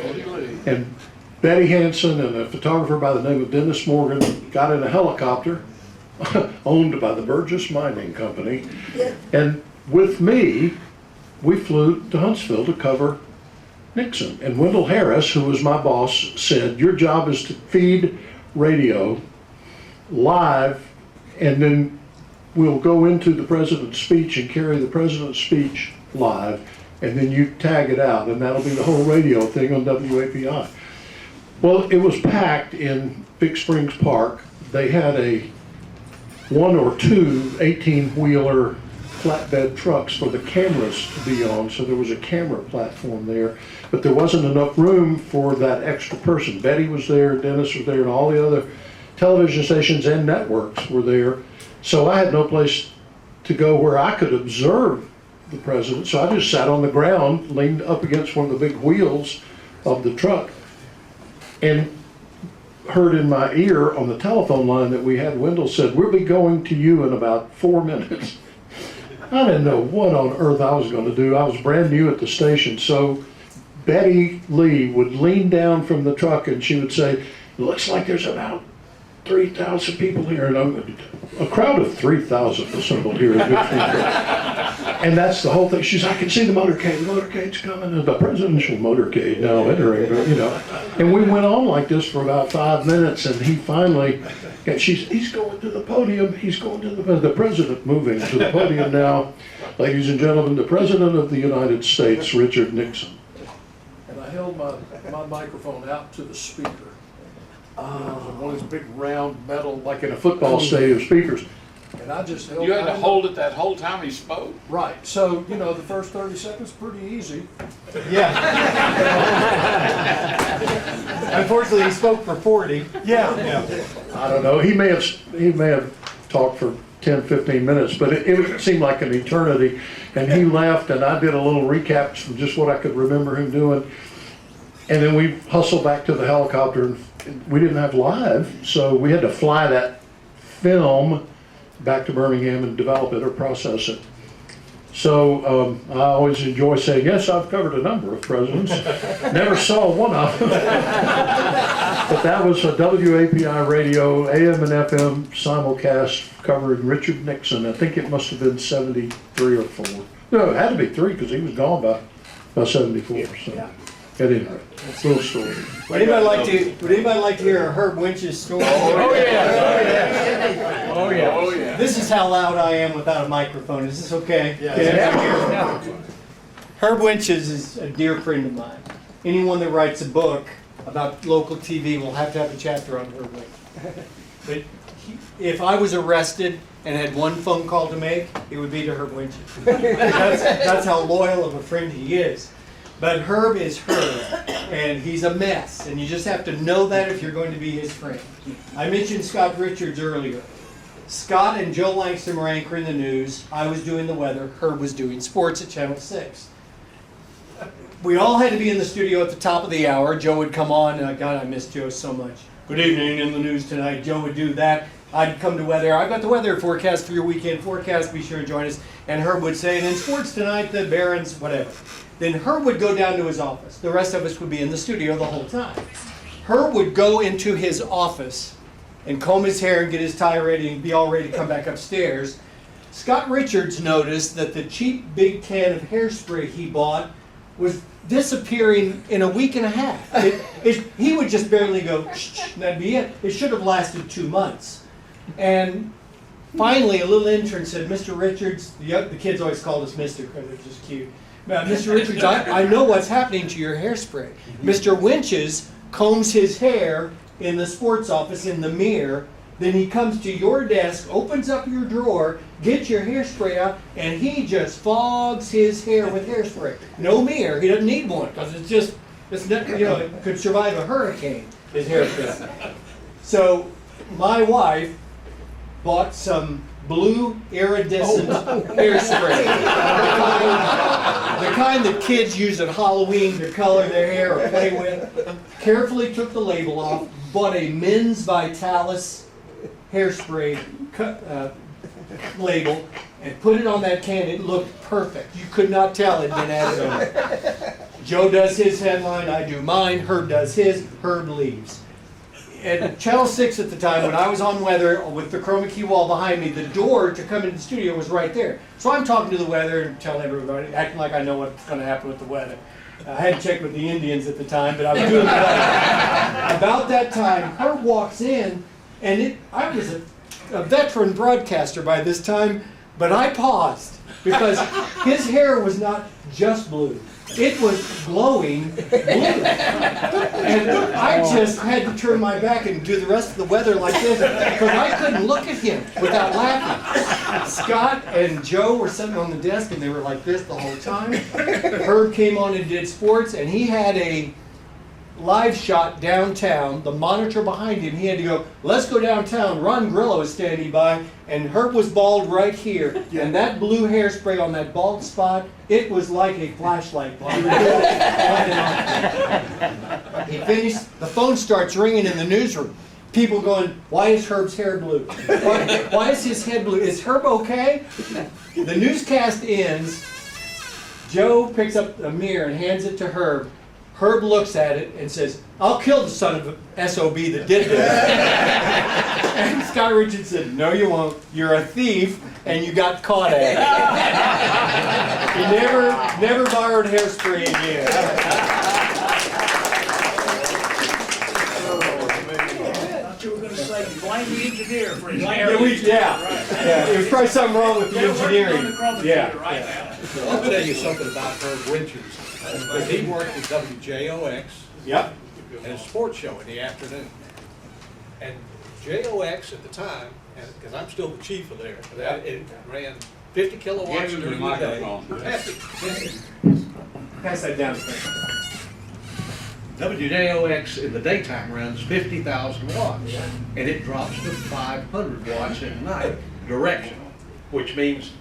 And Betty Hansen and a photographer by the name of Dennis Morgan got in a helicopter owned by the Burgess Mining Company. And with me, we flew to Huntsville to cover Nixon. And Wendell Harris, who was my boss, said, your job is to feed radio live, and then we'll go into the president's speech and carry the president's speech live, and then you tag it out, and that'll be the whole radio thing on WAPI. Well, it was packed in Big Springs Park. They had a 1 or 2 18-wheeler flatbed trucks for the cameras to be on, so there was a camera platform there, but there wasn't enough room for that extra person. Betty was there, Dennis was there, and all the other television stations and networks were there. So I had no place to go where I could observe the president, so I just sat on the ground, leaned up against one of the big wheels of the truck. and heard in my ear on the telephone line that we had, Wendell said, "We'll be going to you in about 4 minutes." I didn't know what on earth I was going to do. I was brand new at the station, so Betty Lee would lean down from the truck and she would say, "It looks like there's about 3,000 people here." And a crowd of 3,000 assembled here. And that's the whole thing. She's, "I can see the motorcade's coming, and the presidential motorcade now entering," you know. And we went on like this for about 5 minutes, and he finally, and he's going to the podium, he's going to the president moving to the podium now. "Ladies and gentlemen, the President of the United States, Richard Nixon." And I held my microphone out to the speaker. One of these big round metal, like in a football stadium speakers. And I just held. You had to hold it that whole time he spoke? Right. So, you know, the first 30 seconds, pretty easy. Yeah. Unfortunately, he spoke for 40. Yeah. I don't know. He may have talked for 10, 15 minutes, but it seemed like an eternity. And he left, and I did a little recap from just what I could remember him doing. And then we hustled back to the helicopter, and we didn't have live, so we had to fly that film back to Birmingham and develop it or process it. So I always enjoy saying, yes, I've covered a number of presidents. Never saw one of them. But that was a WAPI radio, AM and FM simulcast covering Richard Nixon. I think it must have been 73 or 4. No, it had to be 3 because he was gone by 74. So. Yeah. At any rate, little story. Would anybody like to hear a Herb Winch's story? Oh yeah. Oh yeah. This is how loud I am without a microphone. Is this okay? Yeah. Herb Winch's is a dear friend of mine. Anyone that writes a book about local TV will have to have a chapter on Herb Winch. But if I was arrested and had one phone call to make, it would be to Herb Winch. That's how loyal of a friend he is. But Herb is Herb, and he's a mess, and you just have to know that if you're going to be his friend. I mentioned Scott Richards earlier. Scott and Joe Langston were anchoring the news. I was doing the weather. Herb was doing sports at Channel 6. We all had to be in the studio at the top of the hour. Joe would come on, and God, I miss Joe so much. Good evening, in the news tonight. Joe would do that. I'd come to weather. I've got the weather forecast for your weekend forecast. Be sure to join us. And Herb would say, and in sports tonight, the Barons, whatever. Then Herb would go down to his office. The rest of us would be in the studio the whole time. Herb would go into his office and comb his hair and get his tie ready and be all ready to come back upstairs. Scott Richards noticed that the cheap big can of hairspray he bought was disappearing in a week and a half. He would just barely go, shh, and that'd be it. It should have lasted 2 months. And finally, a little intern said, "Mr. Richards," the kids always called us Mr. because it was just cute. "Mr. Richards, I know what's happening to your hairspray. Mr. Winches combs his hair in the sports office in the mirror. Then he comes to your desk, opens up your drawer, gets your hairspray out, and he just fogs his hair with hairspray. No mirror. He doesn't need one because it's not, it could survive a hurricane, his hairspray." So my wife bought some blue iridescent hairspray. The kind that kids use at Halloween to color their hair or play with. Carefully took the label off, bought a Men's Vitalis hairspray label, and put it on that can. It looked perfect. You could not tell it had been added on. Joe does his headline, I do mine, Herb does his, Herb leaves. At Channel 6 at the time, when I was on weather with the chroma key wall behind me, the door to come into the studio was right there. So I'm talking to the weather and telling everybody, acting like I know what's going to happen with the weather. I hadn't checked with the Indians at the time, but I was doing that. About that time, Herb walks in, and I was a veteran broadcaster by this time, but I paused because his hair was not just blue. It was glowing blue. And I just had to turn my back and do the rest of the weather like this because I couldn't look at him without laughing. Scott and Joe were sitting on the desk and they were like this the whole time. Herb came on and did sports, and he had a live shot downtown. The monitor behind him, he had to go, "Let's go downtown." Ron Grillo is standing by, and Herb was bald right here. And that blue hairspray on that bald spot, it was like a flashlight. He finished, the phone starts ringing in the newsroom. People going, why is Herb's hair blue? Why is his head blue? Is Herb okay? The newscast ends. Joe picks up a mirror and hands it to Herb. Herb looks at it and says, I'll kill the son of a SOB that did this. And Scott Richards said, no you won't. You're a thief and you got caught at it. He never borrowed hairspray again. You were gonna say, blame the engineer for his Yeah, it was probably something wrong with the engineering. Yeah. I'll tell you something about Herb Winters. He worked at WJOX. Yep. And a sports show in the afternoon. And JOX at the time, because I'm still the chief of there, it ran 50 kilowatts Give him the during the day. microphone. Pass that down. WJOX in the daytime runs 50,000 watts, and it drops to 500 watts at night, directional, which means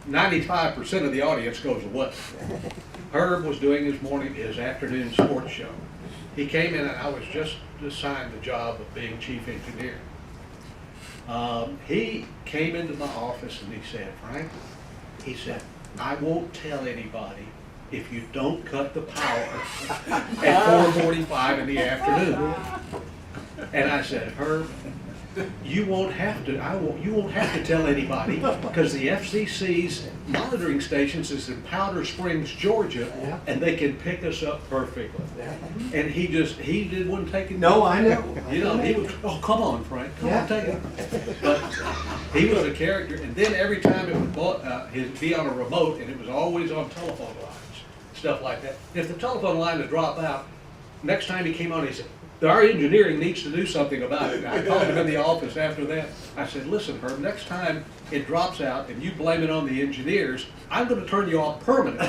95% of the audience goes away. Herb was doing his afternoon sports show. He came in and I was just assigned the job of being chief engineer. He came into my office and he said, Frank, he said, I won't tell anybody if you don't cut the power at 4:45 in the afternoon. And I said, Herb, you won't have to. You won't have to tell anybody because the FCC's monitoring stations is in Powder Springs, Georgia, and they can pick us up perfectly. And he wouldn't take it. No, I know. You know, he was. Oh, come on, Frank, come on, take it. But he was a character, and then every time it would he'd be on a remote, and it was always on telephone lines, stuff like that. If the telephone line would drop out, next time he came on, he said, our engineering needs to do something about it. And I called him in the office after that. I said, listen, Herb, next time it drops out and you blame it on the engineers, I'm going to turn you off permanently.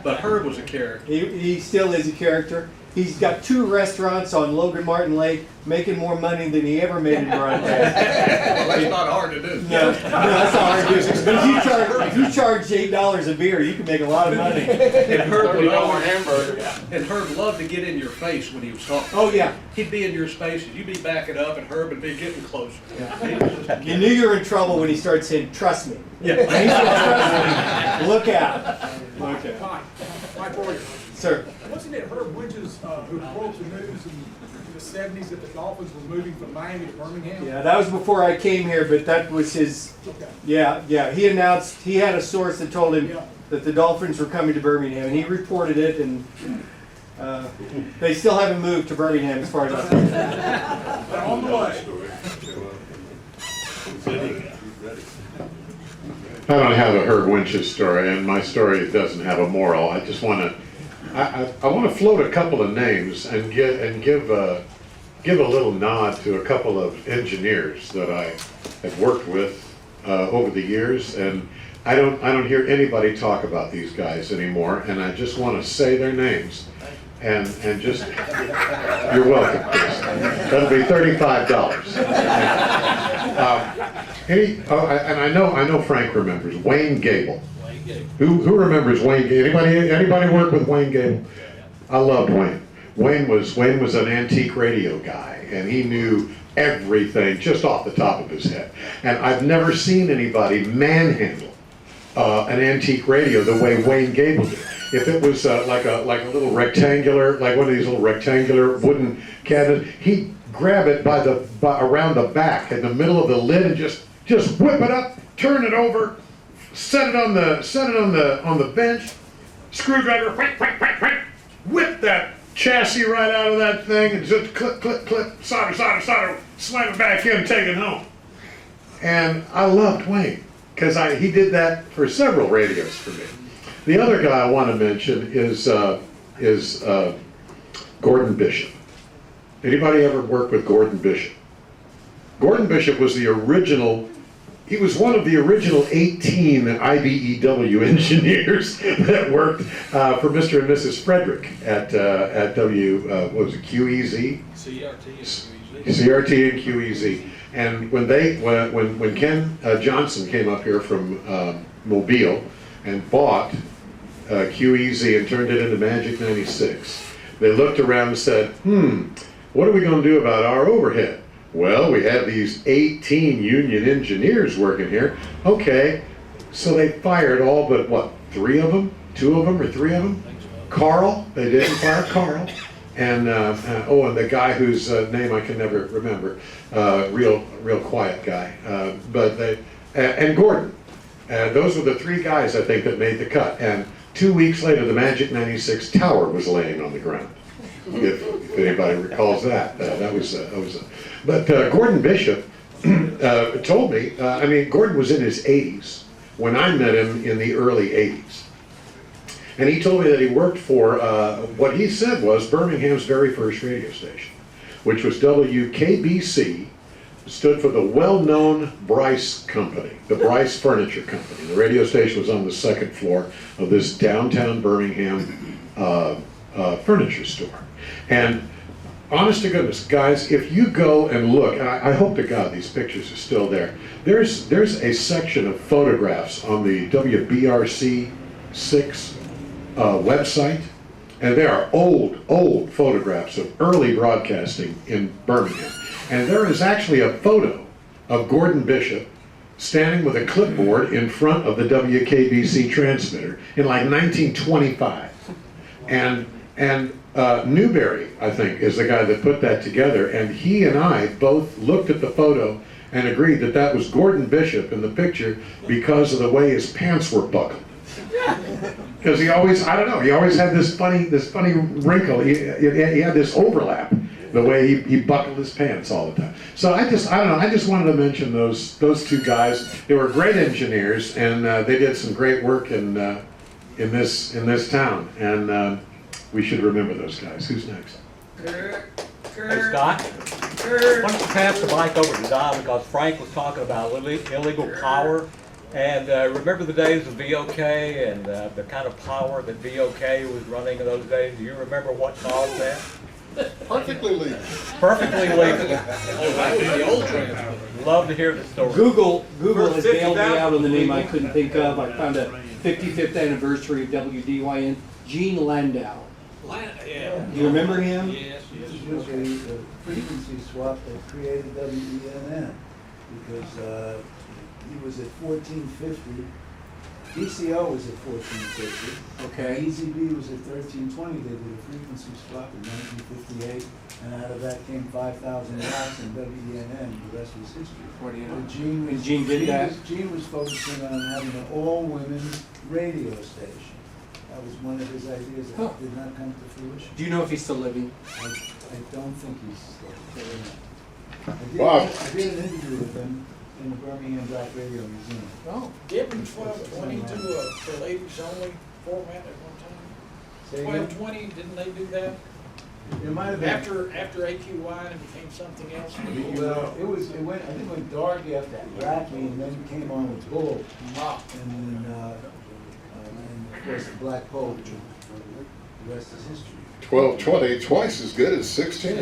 But Herb was a character. He still is a character. He's got 2 restaurants on Logan Martin Lake, making more money than he ever made in broadcast. Well, that's not hard to do. No, that's not hard to do. But if you charge $8 a beer, you can make a lot of money. And Herb loved to get in your face when he was talking. Oh yeah. He'd be in your space and you'd be backing up and Herb would be getting closer. Yeah. You knew you were in trouble when he started saying, trust me. Yeah. When he said, trust me, look out. Okay. Mike Boyer. Sir. Wasn't it Herb Winters who broke the news in the 70s that the Dolphins were moving from Miami to Birmingham? Yeah, that was before I came here, but that was his. Okay. Yeah. He announced, he had a source that told him that the Dolphins were coming to Birmingham, and he reported it, and they still haven't moved to Birmingham as far as I know. They're on the way. I don't have a Herb Winters story, and my story doesn't have a moral. I just want to. I want to float a couple of names and give a little nod to a couple of engineers that I have worked with over the years, and I don't hear anybody talk about these guys anymore, and I just want to say their names and just you're welcome. That'll be $35. And I know Frank remembers Wayne Gable. Who remembers Wayne Gable? Anybody work with Wayne Gable? I loved Wayne. Wayne was an antique radio guy, and he knew everything just off the top of his head. And I've never seen anybody manhandle an antique radio the way Wayne Gable did. If it was like a little rectangular, like one of these little rectangular wooden cabinets, he'd grab it by around the back in the middle of the lid and just whip it up, turn it over, set it on the bench, screwdriver, whip that chassis right out of that thing, and just clip, solder, slam it back in, take it home. And I loved Wayne because he did that for several radios for me. The other guy I want to mention is Gordon Bishop. Anybody ever work with Gordon Bishop? Gordon Bishop was the original. He was one of the original 18 IBEW engineers that worked for Mr. and Mrs. Frederick at what was it, QEZ? CRT and QEZ. And when Ken Johnson came up here from Mobile and bought QEZ and turned it into Magic 96. They looked around and said, what are we going to do about our overhead? Well, we have these 18 union engineers working here. Okay, so they fired all but, what, 3 of them? 2 of them or 3 of them? Carl, they didn't fire Carl. And, and the guy whose name I can never remember, real quiet guy. And Gordon. Those were the 3 guys, I think, that made the cut. And 2 weeks later, the Magic 96 tower was laying on the ground. If anybody recalls that, But Gordon Bishop told me. Gordon was in his 80s when I met him in the early 80s, and he told me that he worked for what he said was Birmingham's very first radio station, which was WKBC. Stood for the well-known Bryce Company, the Bryce Furniture Company. The radio station was on the 2nd floor of this downtown Birmingham furniture store. And honest to goodness, guys, if you go and look, and I hope to God these pictures are still there, there's a section of photographs on the WBRC 6 website, and there are old photographs of early broadcasting in Birmingham. And there is actually a photo of Gordon Bishop standing with a clipboard in front of the WKBC transmitter in like 1925. And Newberry, I think, is the guy that put that together, and he and I both looked at the photo and agreed that that was Gordon Bishop in the picture because of the way his pants were buckled. Because he always had this funny wrinkle. He had this overlap, the way he buckled his pants all the time. So I just wanted to mention those 2 guys. They were great engineers, and they did some great work in this town. And we should remember those guys. Who's next? Hey, Scott. Why don't you pass the mic over to Don, because Frank was talking about illegal power. And remember the days of VOK and the kind of power that VOK was running in those days? Do you remember what caused that? Perfectly legal. Perfectly legal. The old transmitter. Love to hear the story. Google has bailed me out on the name I couldn't think of. I found a 55th anniversary of WDYN. Gene Landau. Yeah. Do you remember him? Yes. This was a frequency swap that created WENN because he was at 1450. DCO was at 1450. Okay. EZB was at 1320. They did a frequency swap in 1958, and out of that came 5,000 watts in WENN. The rest was history. Gene was focusing on having an all-women radio station. That was one of his ideas that did not come to fruition. Do you know if he's still living? I don't think he's still living. I did an interview with him in the Birmingham Black Radio Museum. Oh, Gibbon 1220 to ladies only format at one time. 1220, didn't they do that? It might have been after AQY and it became something else. Well, it went. I think it went dark after Blackie, and then came on with Bull, and then of course the Black Pope. The rest is history. 1220, twice as good as 16.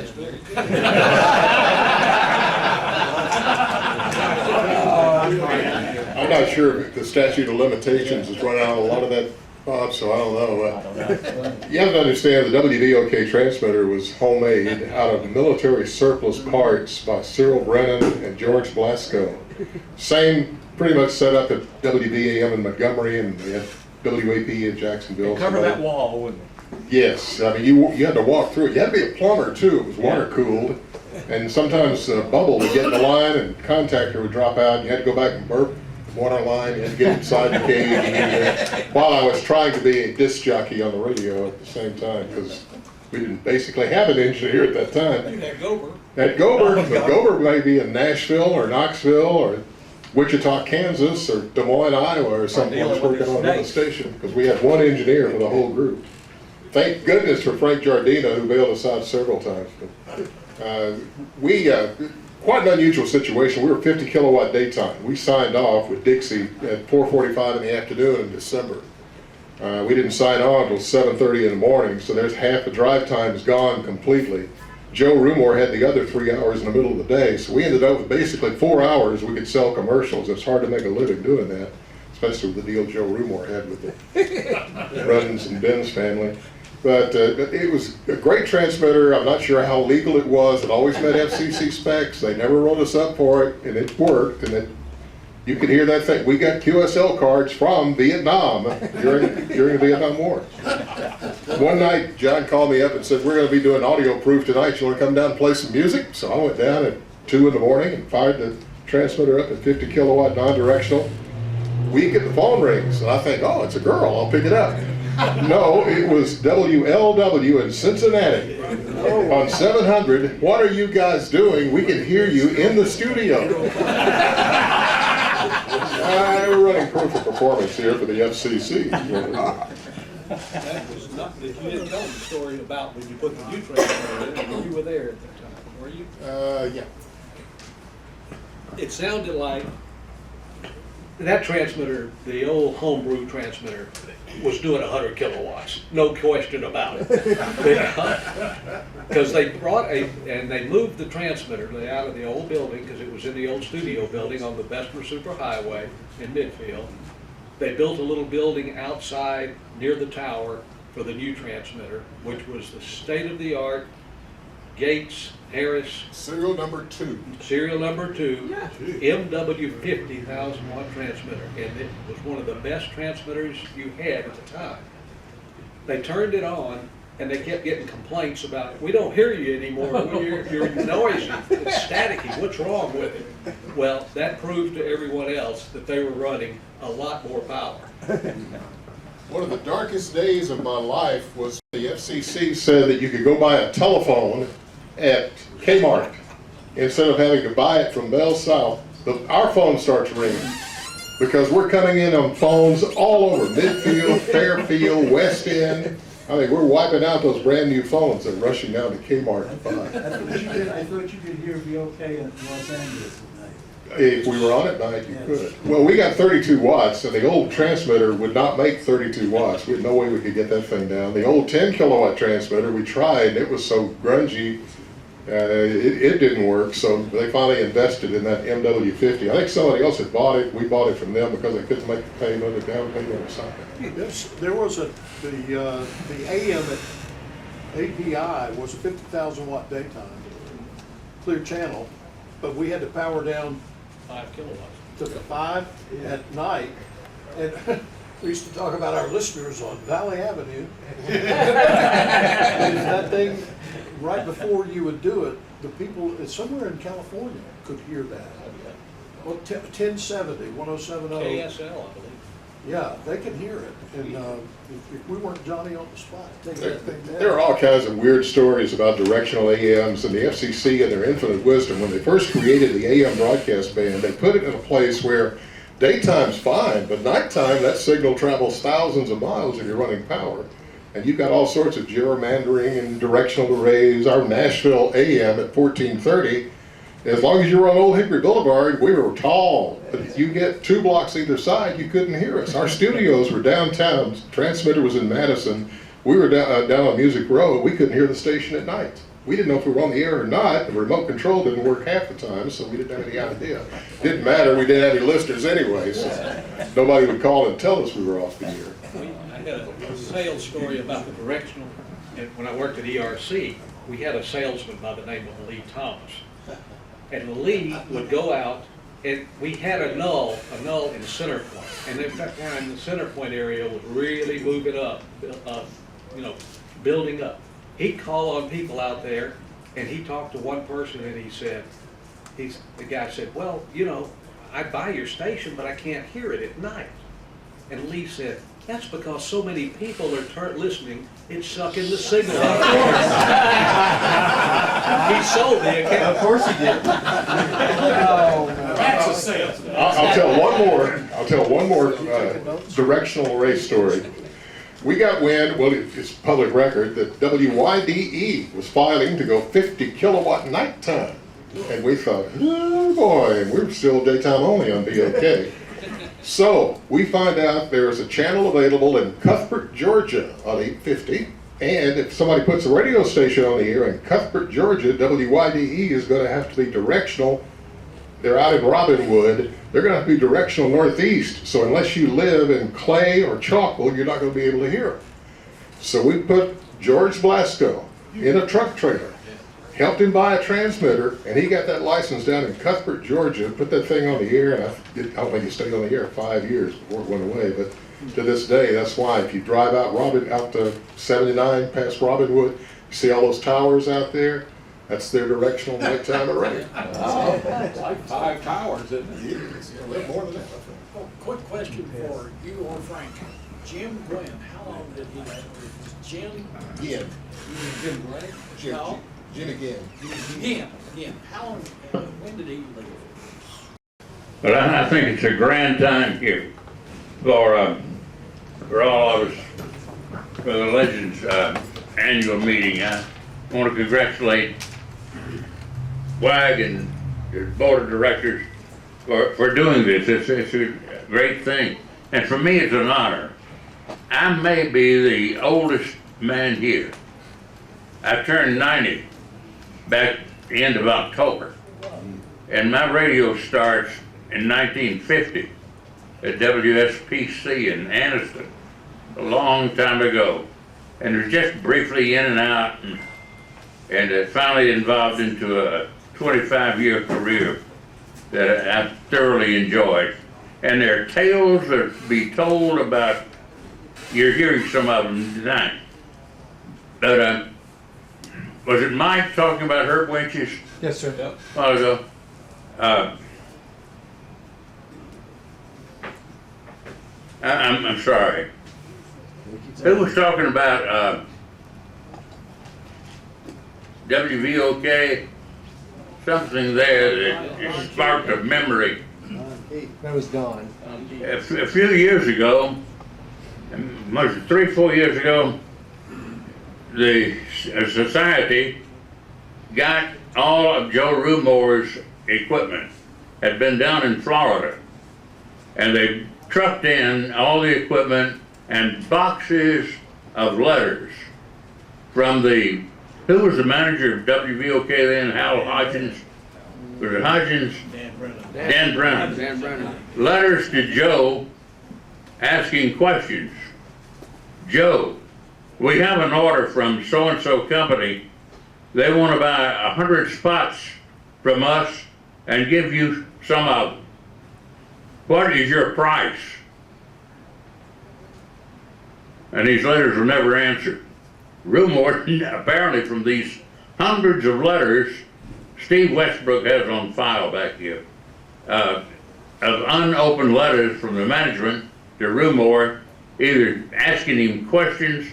I'm not sure if the statute of limitations is running out on a lot of that, Bob, so I don't know. You have to understand the WVOK transmitter was homemade out of military surplus parts by Cyril Brennan and George Blasco. Same pretty much set up at WBAM in Montgomery, and they had WAP in Jacksonville. Cover that wall, wouldn't it? Yes, I mean you had to walk through it. You had to be a plumber too. It was water cooled, and sometimes bubble would get in the line and contactor would drop out. And you had to go back and burp the water line. You had to get inside the cage. While I was trying to be a disc jockey on the radio at the same time, because we didn't basically have an engineer at that time. You had Gober. At Gober, but Gober may be in Nashville or Knoxville or Wichita, Kansas, or Des Moines, Iowa, or someplace working on another station, because we had one engineer for the whole group. Thank goodness for Frank Giardina, who bailed us out several times. But, quite an unusual situation. We were 50 kilowatt daytime. We signed off with Dixie at 4:45 in the afternoon in December. We didn't sign on until 7:30 in the morning, so there's half the drive time is gone completely. Joe Rumore had the other 3 hours in the middle of the day, so we ended up with basically 4 hours we could sell commercials. It's hard to make a living doing that, especially with the deal Joe Rumore had with the Ruddens and Benz family. But it was a great transmitter. I'm not sure how legal it was. It always met FCC specs. They never wrote us up for it, and it worked. And you could hear that thing. We got QSL cards from Vietnam during the Vietnam War. One night, John called me up and said, "We're going to be doing audio proof tonight. You want to come down and play some music?" So I went down at 2 in the morning and fired the transmitter up at 50 kilowatt non-directional. We get the phone rings, and I think, "Oh, it's a girl. I'll pick it up." No, it was WLW in Cincinnati on 700. "What are you guys doing? We can hear you in the studio." We're running proof of performance here for the FCC. That was not, you didn't tell them the story about when you put the new transmitter in, you were there at the time, were you? Yeah. It sounded like that transmitter, the old homebrew transmitter, was doing 100 kilowatts, no question about it. Because they brought and they moved the transmitter out of the old building, because it was in the old studio building on the Bessemer Superhighway in Midfield. They built a little building outside near the tower for the new transmitter, which was the state-of-the-art Gates Harris serial number 2 MW 50,000 watt transmitter, and it was one of the best transmitters you had at the time. They turned it on and they kept getting complaints about, "We don't hear you anymore, you're noisy, it's staticky, what's wrong with it?" Well, that proved to everyone else that they were running a lot more power. One of the darkest days of my life was the FCC said that you could go buy a telephone at Kmart instead of having to buy it from Bell South. Our phone starts ringing because we're coming in on phones all over Midfield, Fairfield, West End. I mean, we're wiping out those brand new phones and rushing down to Kmart to buy. I thought you could hear VOK in Los Angeles at night. If we were on at night, you could. Well, we got 32 watts, and the old transmitter would not make 32 watts. We had no way we could get that thing down. The old 10 kilowatt transmitter, we tried, and it was so grungy, it didn't work, so they finally invested in that MW50. I think somebody else had bought it. We bought it from them because they couldn't make the payment, the down payment or something. There was the AM at API was a 50,000 watt daytime, clear channel, but we had to power down 5 kilowatts. to the 5 at night, and we used to talk about our listeners on Valley Avenue. And that thing, right before you would do it, the people somewhere in California could hear that. Well, 1070, 1070. KSL, I believe. Yeah, they can hear it, and if we weren't Johnny on the spot, take that thing down. There are all kinds of weird stories about directional AMs, and the FCC, in their infinite wisdom, when they first created the AM broadcast band, they put it in a place where daytime's fine, but nighttime, that signal travels thousands of miles if you're running power. And you've got all sorts of gerrymandering and directional arrays. Our Nashville AM at 1430, as long as you were on Old Hickory Boulevard, we were tall. But if you get 2 blocks either side, you couldn't hear us. Our studios were downtown. Transmitter was in Madison. We were down on Music Row. We couldn't hear the station at night. We didn't know if we were on the air or not. The remote control didn't work half the time, so we didn't have any idea. Didn't matter. We didn't have any listeners anyway, so nobody would call and tell us we were off the air. I had a sales story about the directional, and when I worked at ERC, we had a salesman by the name of Lee Thomas. And Lee would go out, and we had a null in Center Point. And in fact, the Center Point area was really moving up, building up. He'd call on people out there, and he talked to one person, and he said, the guy said, "Well, I buy your station, but I can't hear it at night." And Lee said, "That's because so many people are listening, it's sucking the signal out of there." He sold the account. Of course he did. That's a sales. I'll tell one more directional array story. We got wind, well, it's public record, that WYDE was filing to go 50 kilowatt nighttime. And we thought, oh boy, we're still daytime only on BOK. So we find out there's a channel available in Cuthbert, Georgia on 850. And if somebody puts a radio station on the air in Cuthbert, Georgia, WYDE is going to have to be directional they're out in Robinwood, they're gonna have to be directional northeast. So unless you live in Clay or Chalkville, you're not gonna be able to hear them. So we put George Blasco in a truck trailer, helped him buy a transmitter, and he got that license down in Cuthbert, Georgia, put that thing on the air, and I don't think he stayed on the air 5 years before it went away, but to this day, that's why if you drive out to 79 past Robinwood, you see all those towers out there, that's their directional nighttime array. It's like 5 towers, isn't it? A little more than that. Oh, quick question for you or Frank. Jim Glenn, how long did he live? Jim? Again. Jim Glenn? Jim, No. Jim again. Again. How long, when did he leave? But I think it's a grand time here for all of us, for the Legends annual meeting. I want to congratulate WAG and the board of directors for doing this. It's a great thing. And for me, it's an honor. I may be the oldest man here. I turned 90 back the end of October. And my radio starts in 1950 at WSPC in Anniston, a long time ago. And it was just briefly in and out, and it finally involved into a 25-year career that I've thoroughly enjoyed. And there are tales that be told about, you're hearing some of them tonight. But was it Mike talking about Herb Winch's? Yes, sir. A while ago. I'm sorry. Who was talking about WVOK? Something there that sparked a memory. That was Don. A few years ago, was it 3 or 4 years ago, the society got all of Joe Rumore's equipment. Had been down in Florida, and they trucked in all the equipment and boxes of letters from who was the manager of WVOK then? Hal Hodgins? Was it Hodgins? Dan Brennan. Dan Brennan. Letters to Joe asking questions. Joe, we have an order from so-and-so company. They want to buy 100 spots from us and give you some of them. What is your price? And these letters were never answered. Rumor, apparently from these hundreds of letters Steve Westbrook has on file back here, of unopened letters from the management to Rumor, either asking him questions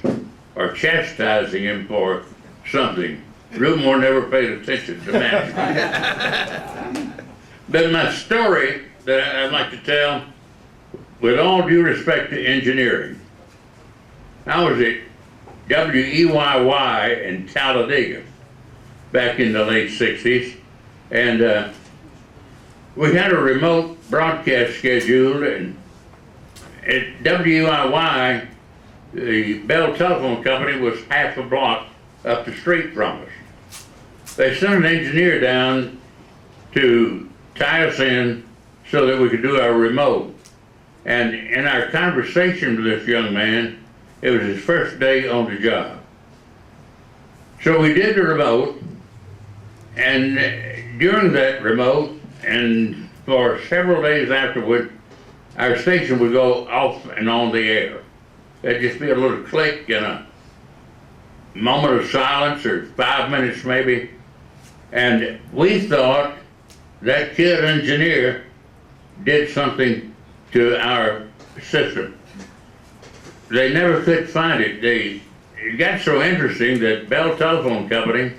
or chastising him for something. Rumor never paid attention to management. But my story that I'd like to tell, with all due respect to engineering, I was at WEYY in Talladega back in the late 60s, and we had a remote broadcast scheduled, and at WEYY, the Bell Telephone Company was half a block up the street from us. They sent an engineer down to tie us in so that we could do our remote. And in our conversation with this young man, it was his first day on the job. So we did the remote, and during that remote, and for several days afterward, our station would go off and on the air. There'd just be a little click and a moment of silence, or 5 minutes maybe, and we thought that kid engineer did something to our system. They never could find it. It got so interesting that Bell Telephone Company,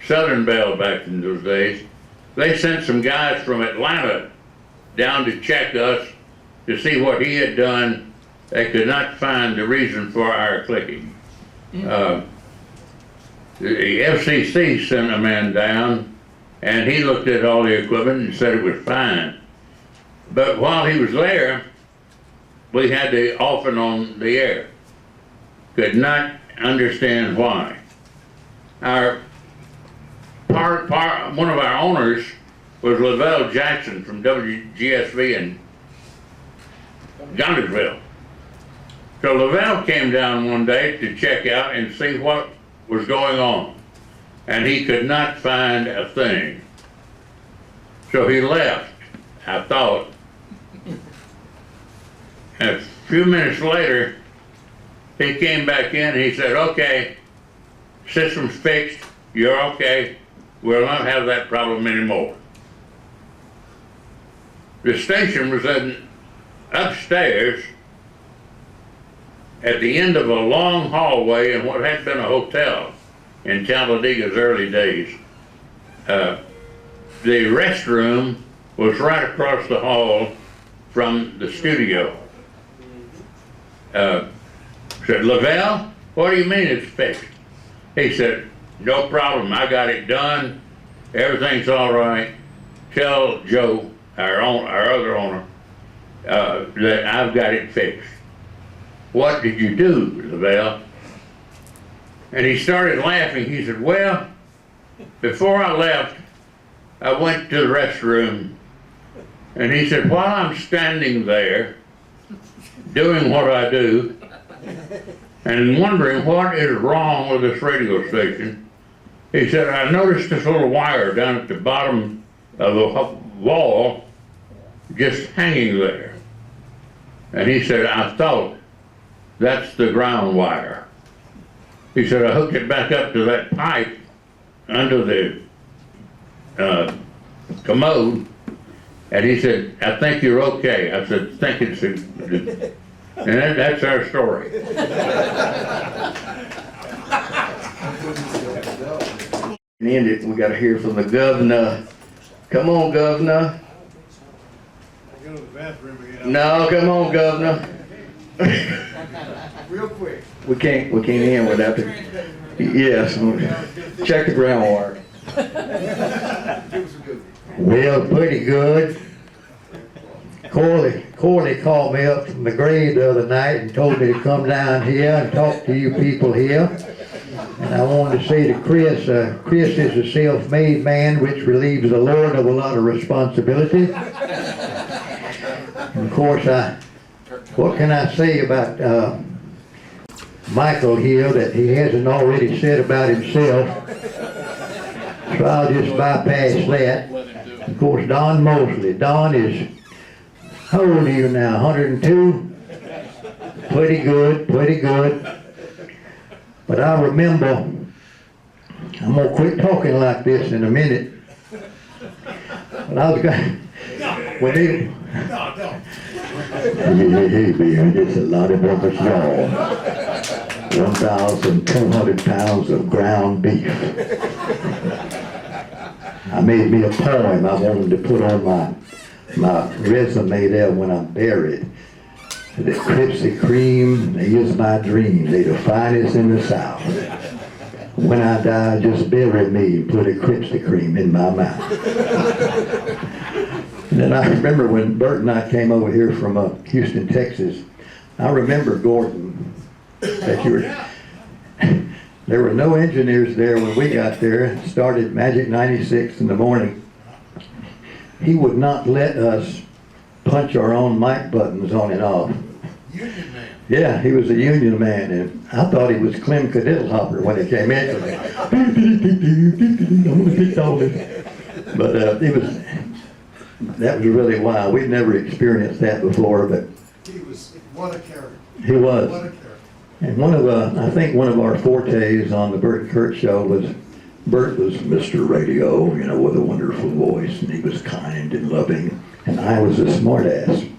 Southern Bell back in those days, they sent some guys from Atlanta down to check us to see what he had done. They could not find the reason for our clicking. The FCC sent a man down, and he looked at all the equipment and said it was fine. But while he was there, we had to off and on the air. Could not understand why. One of our owners was Lavelle Jackson from WGSV in Guntersville. So Lavelle came down one day to check out and see what was going on, and he could not find a thing. So he left, I thought. And a few minutes later, he came back in and he said, okay, system's fixed, you're okay, we'll not have that problem anymore. The station was upstairs at the end of a long hallway in what had been a hotel in Talladega's early days. The restroom was right across the hall from the studio. Said, Lavelle, what do you mean it's fixed? He said, no problem, I got it done, everything's all right. Tell Joe, our other owner, that I've got it fixed. What did you do, Lavelle? And he started laughing. He said, well, before I left, I went to the restroom, and he said, while I'm standing there doing what I do and wondering what is wrong with this radio station, he said, I noticed this little wire down at the bottom of the wall just hanging there. And he said, I thought that's the ground wire. He said, I hooked it back up to that pipe under the commode, and he said, I think you're okay. I said, thank you, sir. And that's our story. And end it, we got to hear from the governor. Come on, governor. Go to the bathroom again. No, come on, governor. Real quick. We can't end without the, yes, check the groundwater. Well, pretty good. Corley called me up from the grave the other night and told me to come down here and talk to you people here. And I wanted to say to Chris, Chris is a self-made man, which relieves the Lord of a lot of responsibility. And of course, what can I say about Michael here that he hasn't already said about himself? So I'll just bypass that. Of course, Don Mosley. Don is, how old are you now, 102? Pretty good, pretty good. But I remember, I'm gonna quit talking like this in a minute. But I was going, when he, hey, man, it's a lot of bumpers, y'all. 1,200 pounds of ground beef. I made me a poem I wanted to put on my resume there when I'm buried. The Krispy Kreme is my dream. They the finest in the South. When I die, just bury me and put a Krispy Kreme in my mouth. And then I remember when Bert and I came over here from Houston, Texas. I remember Gordon, that you were, there were no engineers there when we got there. Started Magic 96 in the morning. He would not let us punch our own mic buttons on and off. Union man. Yeah, he was a union man, and I thought he was Clem Cadiddlehopper when he came in. But that was really wild. We'd never experienced that before, but He was, what a character. he was. What a character. And I think one of our fortes on the Bert and Kurt show was, Bert was Mr. Radio, with a wonderful voice, and he was kind and loving, and I was a smartass.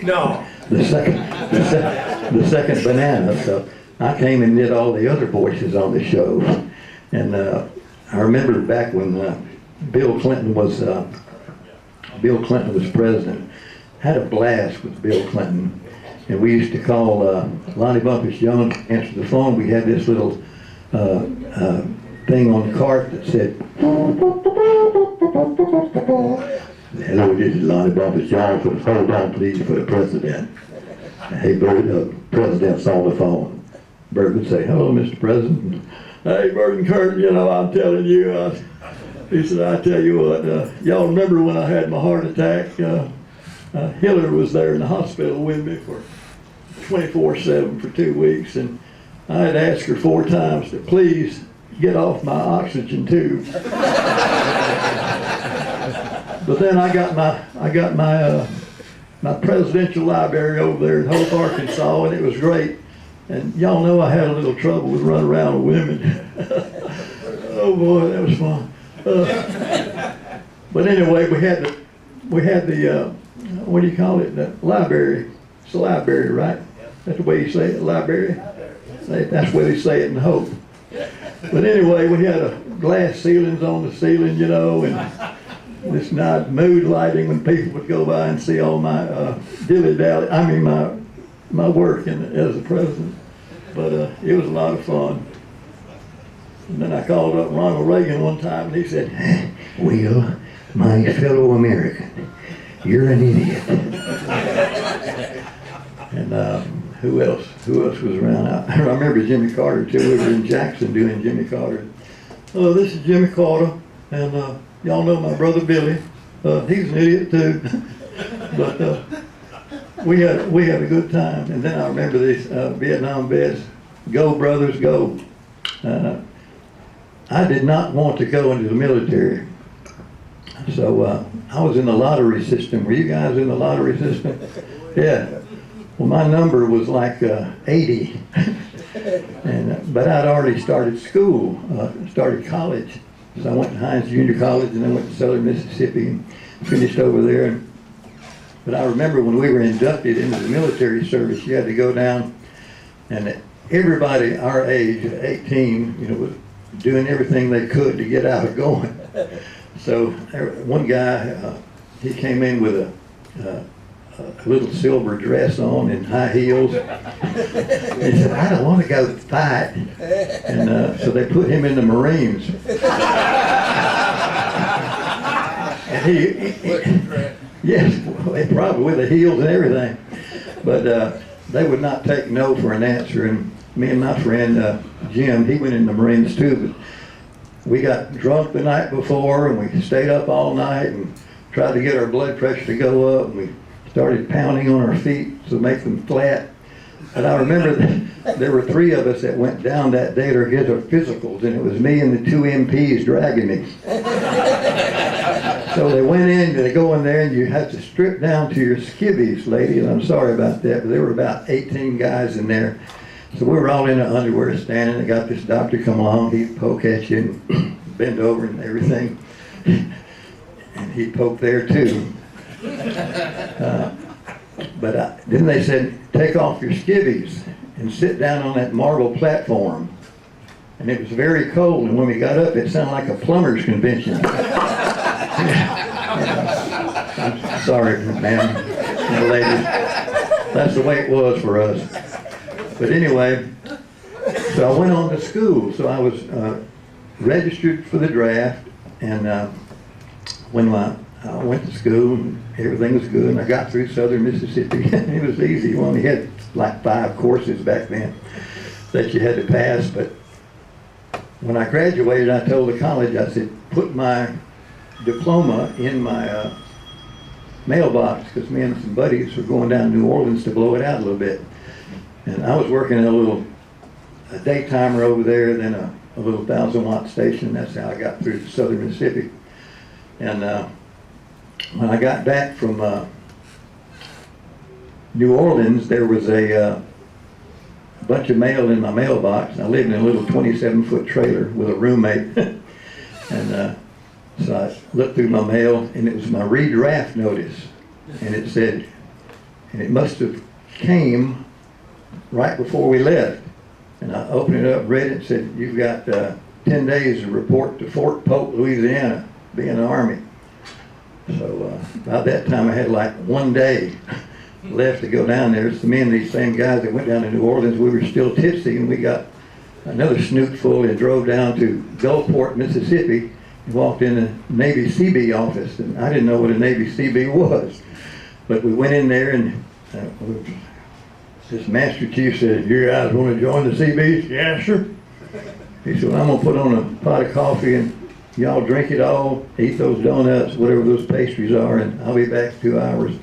No. The second banana. So I came and did all the other voices on the show, and I remember back when Bill Clinton was president. Had a blast with Bill Clinton, and we used to call Lonnie Bumpus Young answer the phone. We had this little thing on the cart that said, "Hello, this is Lonnie Bumpus Young. Hold on, please, for the president." Hey, Bert, the president's on the phone. Bert would say, "Hello, Mr. President." "Hey, Bert and Kurt, I'm telling you, He said, I tell you what, y'all remember when I had my heart attack? Hillary was there in the hospital with me for 24/7 for 2 weeks, and I had asked her 4 times to please get off my oxygen tube. But then I got my presidential library over there in Hope, Arkansas, and it was great. And y'all know I had a little trouble with running around with women. Oh boy, that was fun. But anyway, we had the what do you call it? The library. It's a library, right? That's the way you say it, library. That's the way they say it in Hope. But anyway, we had glass ceilings on the ceiling, you know, and this night mood lighting when people would go by and see all my dilly-dally. I mean my work as a president. But it was a lot of fun. And then I called up Ronald Reagan one time, and he said, "Will, my fellow American, you're an idiot." And who else was around? I remember Jimmy Carter too. We were in Jackson doing Jimmy Carter. Oh, this is Jimmy Carter, and y'all know my brother Billy. He's an idiot too. But we had a good time. And then I remember these Vietnam vets. Go brothers, go. I did not want to go into the military. So I was in the lottery system. Were you guys in the lottery system? Yeah. Well, my number was like 80. But I'd already started school, started college. So I went to Hines Junior College, and then went to Southern Mississippi and finished over there. But I remember when we were inducted into the military service, you had to go down, and everybody our age, 18, you know, was doing everything they could to get out of going. So one guy, he came in with a little silver dress on and high heels. He said, "I don't want to go fight." And so they put him in the Marines. And he yes, probably with the heels and everything. But they would not take no for an answer. And me and my friend Jim, he went in the Marines too. But we got drunk the night before, and we stayed up all night and tried to get our blood pressure to go up. And we started pounding on our feet to make them flat. And I remember that there were 3 of us that went down that day to get our physicals, and it was me and the 2 MPs dragging me. So they went in, they go in there, and you had to strip down to your skivvies, lady, and I'm sorry about that, but there were about 18 guys in there. So we were all in our underwear standing, and got this doctor come along, he'd poke at you and bend over and everything. And he'd poke there too. But then they said, take off your skivvies and sit down on that marble platform. And it was very cold, and when we got up, it sounded like a plumber's convention. I'm sorry, ma'am and ladies. That's the way it was for us. But anyway, so I went on to school. So I was registered for the draft, and when I went to school, and everything was good, and I got through Southern Mississippi. It was easy. We only had like 5 courses back then that you had to pass. But when I graduated, I told the college, I said, put my diploma in my mailbox, because me and some buddies were going down to New Orleans to blow it out a little bit. And I was working at a daytimer over there, then a little 1,000-watt station. That's how I got through to Southern Mississippi. And when I got back from New Orleans, there was a bunch of mail in my mailbox. I lived in a little 27-foot trailer with a roommate. And so I looked through my mail, and it was my redraft notice. And it said, and it must have came right before we left. And I opened it up, read it, and said, you've got 10 days to report to Fort Polk, Louisiana, being an Army. So about that time I had like 1 day left to go down there. So me and these same guys that went down to New Orleans, we were still tipsy, and we got another snoot full and drove down to Gulfport, Mississippi, and walked in the Navy CB office. And I didn't know what a Navy CB was. But we went in there, and this Master Chief said, you guys want to join the CBs? Yeah, sure. He said, well, I'm going to put on a pot of coffee and y'all drink it all, eat those donuts, whatever those pastries are, and I'll be back in 2 hours.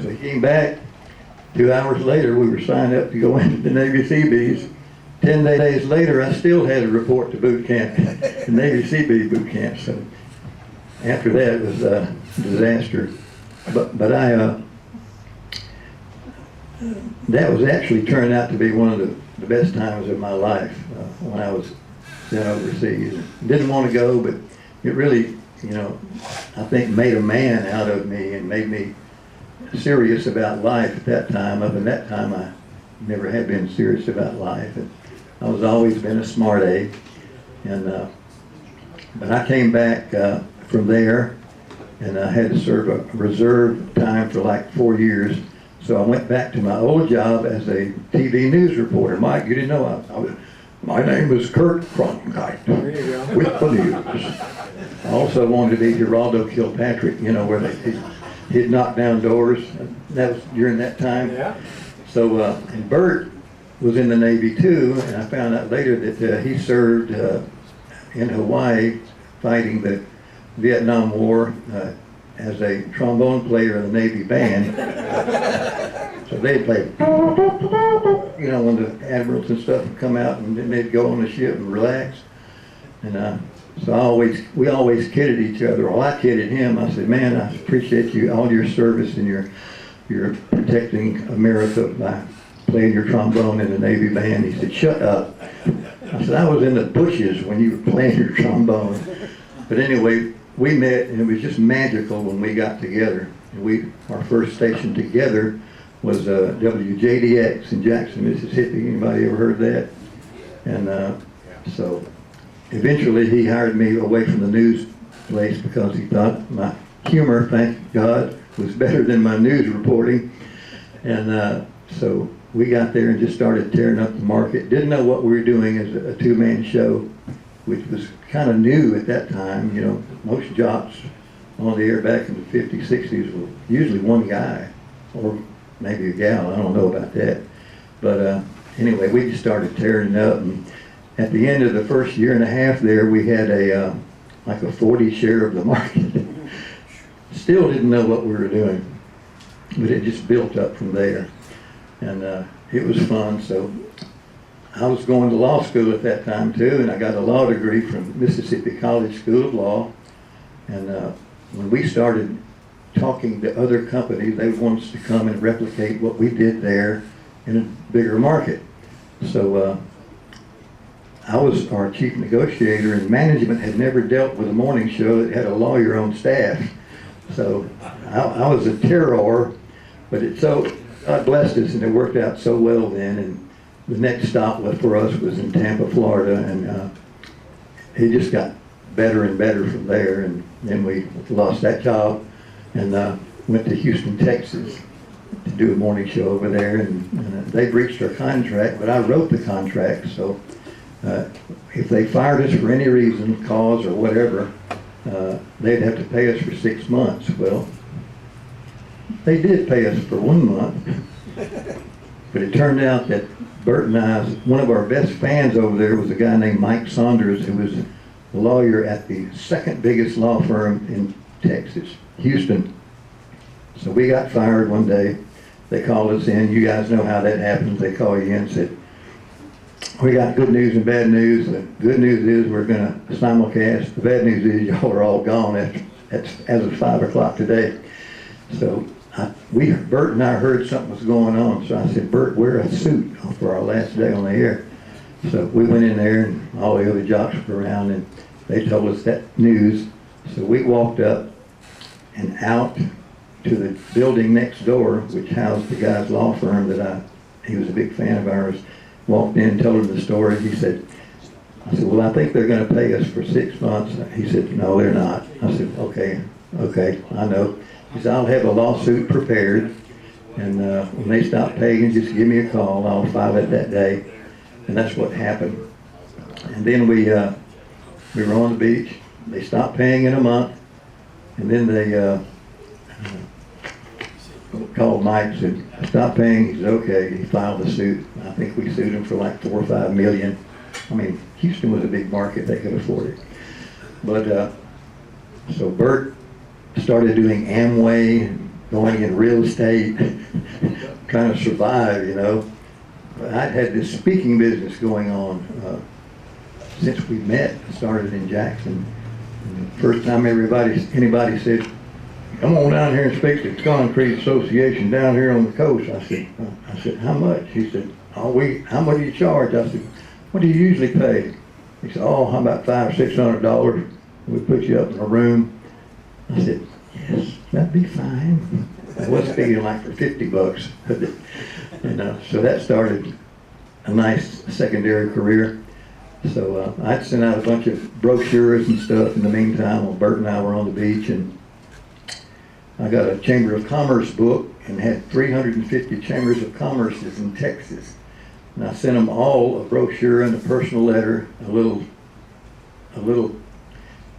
So he came back. 2 hours later, we were signed up to go into the Navy Seabees. 10 days later, I still had to report to boot camp, the Navy Seabee boot camp. So after that, it was a disaster. But that was actually turned out to be one of the best times of my life when I was sent overseas. Didn't want to go, but it really, you know, I think made a man out of me and made me serious about life at that time. Up in that time, I never had been serious about life. And I was always been a smart egg. And but I came back from there, and I had to serve a reserve time for like 4 years. So I went back to my old job as a TV news reporter. Mike, you didn't know my name is Kurt Cronkite with the news. I also wanted to be Geraldo Kilpatrick, you know, where he'd knock down doors. That was during that time. Yeah. So, and Bert was in the Navy too, and I found out later that he served in Hawaii fighting the Vietnam War as a trombone player in the Navy band. So they'd play, you know, when the admirals and stuff would come out, and then they'd go on the ship and relax. And so we always kidded each other. Well, I kidded him. I said, man, I appreciate you, all your service and your protecting America by playing your trombone in the Navy band. He said, shut up. I said, I was in the bushes when you were playing your trombone. But anyway, we met, and it was just magical when we got together. And our first station together was WJDX in Jackson, Mississippi. Anybody ever heard that? And so eventually he hired me away from the news place because he thought my humor, thank God, was better than my news reporting. And so we got there and just started tearing up the market. Didn't know what we were doing as a two-man show, which was kind of new at that time. You know, most jocks on the air back in the 50s, 60s were usually one guy, or maybe a gal, I don't know about that. But anyway, we just started tearing it up, and at the end of the first year and a half there, we had like a 40 share of the market. Still didn't know what we were doing, but it just built up from there. And it was fun. So I was going to law school at that time too, and I got a law degree from Mississippi College School of Law. And when we started talking to other companies, they wanted us to come and replicate what we did there in a bigger market. So I was our chief negotiator, and management had never dealt with a morning show that had a lawyer on staff. So I was a terror, but God blessed us, and it worked out so well then. And the next stop for us was in Tampa, Florida, and it just got better and better from there. And then we lost that job and went to Houston, Texas to do a morning show over there. And they breached our contract, but I wrote the contract, so if they fired us for any reason, cause or whatever, they'd have to pay us for 6 months. Well, they did pay us for 1 month, but it turned out that Bert and I, one of our best fans over there was a guy named Mike Saunders, who was a lawyer at the second biggest law firm in Texas, Houston. So we got fired one day. They called us in. You guys know how that happens. They call you in and said, we got good news and bad news. The good news is we're going to simulcast. The bad news is y'all are all gone as of 5 o'clock today. So Bert and I heard something was going on. So I said, Bert, wear a suit for our last day on the air. So we went in there, and all the other jocks were around, and they told us that news. So we walked up and out to the building next door, which housed the guy's law firm he was a big fan of ours. Walked in and told him the story. I said, well, I think they're going to pay us for 6 months. He said, no, they're not. I said, okay, I know. He said, I'll have a lawsuit prepared, and when they stop paying, just give me a call. I'll file it that day. And that's what happened. And then we were on the beach. They stopped paying in a month, and then they called Mike and said, stop paying. He said, okay. He filed the suit. I think we sued him for like $4 or $5 million. I mean, Houston was a big market. They could afford it. But, so Bert started doing Amway, going in real estate, trying to survive, you know. I'd had this speaking business going on since we met. I started in Jackson. And the first time anybody said, "Come on down here and speak to the Concrete Association down here on the coast," I said, "How much?" He said, "How much do you charge?" I said, "What do you usually pay?" He said, "Oh, how about $500-600? We put you up in a room." I said, "Yes, that'd be fine." I was figuring like for $50, and so that started a nice secondary career. So I'd sent out a bunch of brochures and stuff in the meantime while Bert and I were on the beach, and I got a Chamber of Commerce book and had 350 Chambers of Commerces in Texas. And I sent them all a brochure and a personal letter, a little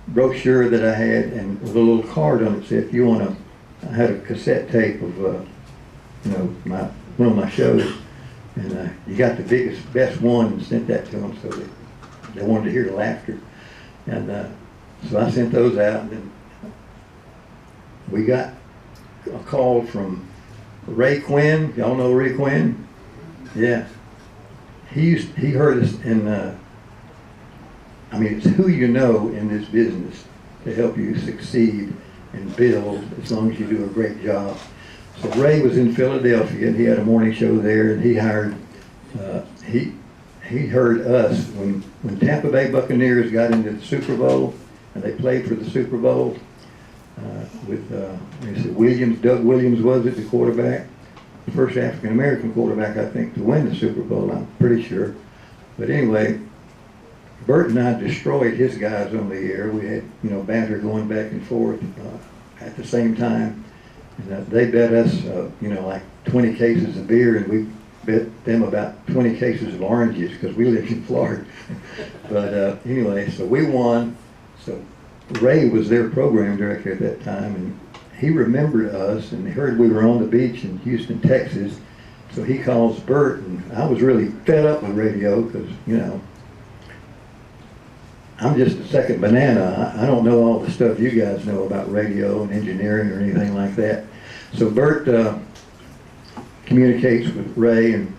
brochure that I had, and with a little card on it said, "If you want to," I had a cassette tape of, you know, one of my shows, and you got the best one, and sent that to them so that they wanted to hear the laughter. And so I sent those out, and then we got a call from Ray Quinn. Y'all know Ray Quinn? Yeah. He heard us in, I mean, it's who you know in this business to help you succeed and build as long as you do a great job. So Ray was in Philadelphia, and he had a morning show there, and he hired, he heard us when Tampa Bay Buccaneers got into the Super Bowl, and they played for the Super Bowl with, Doug Williams was it, the quarterback? The first African-American quarterback, I think, to win the Super Bowl, I'm pretty sure. But anyway, Bert and I destroyed his guys on the air. We had, you know, banter going back and forth at the same time. And they bet us, you know, like 20 cases of beer, and we bet them about 20 cases of oranges because we lived in Florida. But anyway, so we won. So Ray was their program director at that time, and he remembered us and heard we were on the beach in Houston, Texas. So he calls Bert, and I was really fed up with radio because, you know, I'm just a second banana. I don't know all the stuff you guys know about radio and engineering or anything like that. So Bert communicates with Ray, and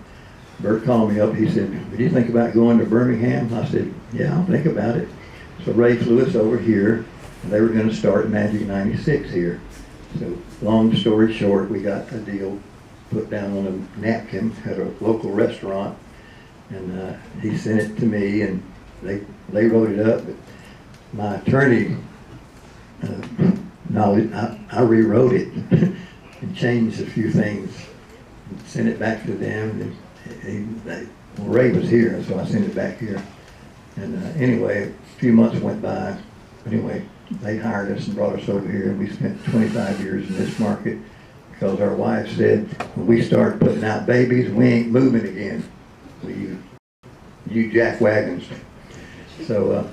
Bert called me up. He said, "Do you think about going to Birmingham?" I said, "Yeah, I'll think about it." So Ray flew us over here, and they were going to start Magic 96 here. So long story short, we got a deal put down on a napkin at a local restaurant, and he sent it to me, and they wrote it up. But my attorney, I rewrote it and changed a few things, and sent it back to them. And Ray was here, so I sent it back here. And anyway, a few months went by. Anyway, they hired us and brought us over here, and we spent 25 years in this market because our wife said, when we start putting out babies, we ain't moving again. We use jack wagons. So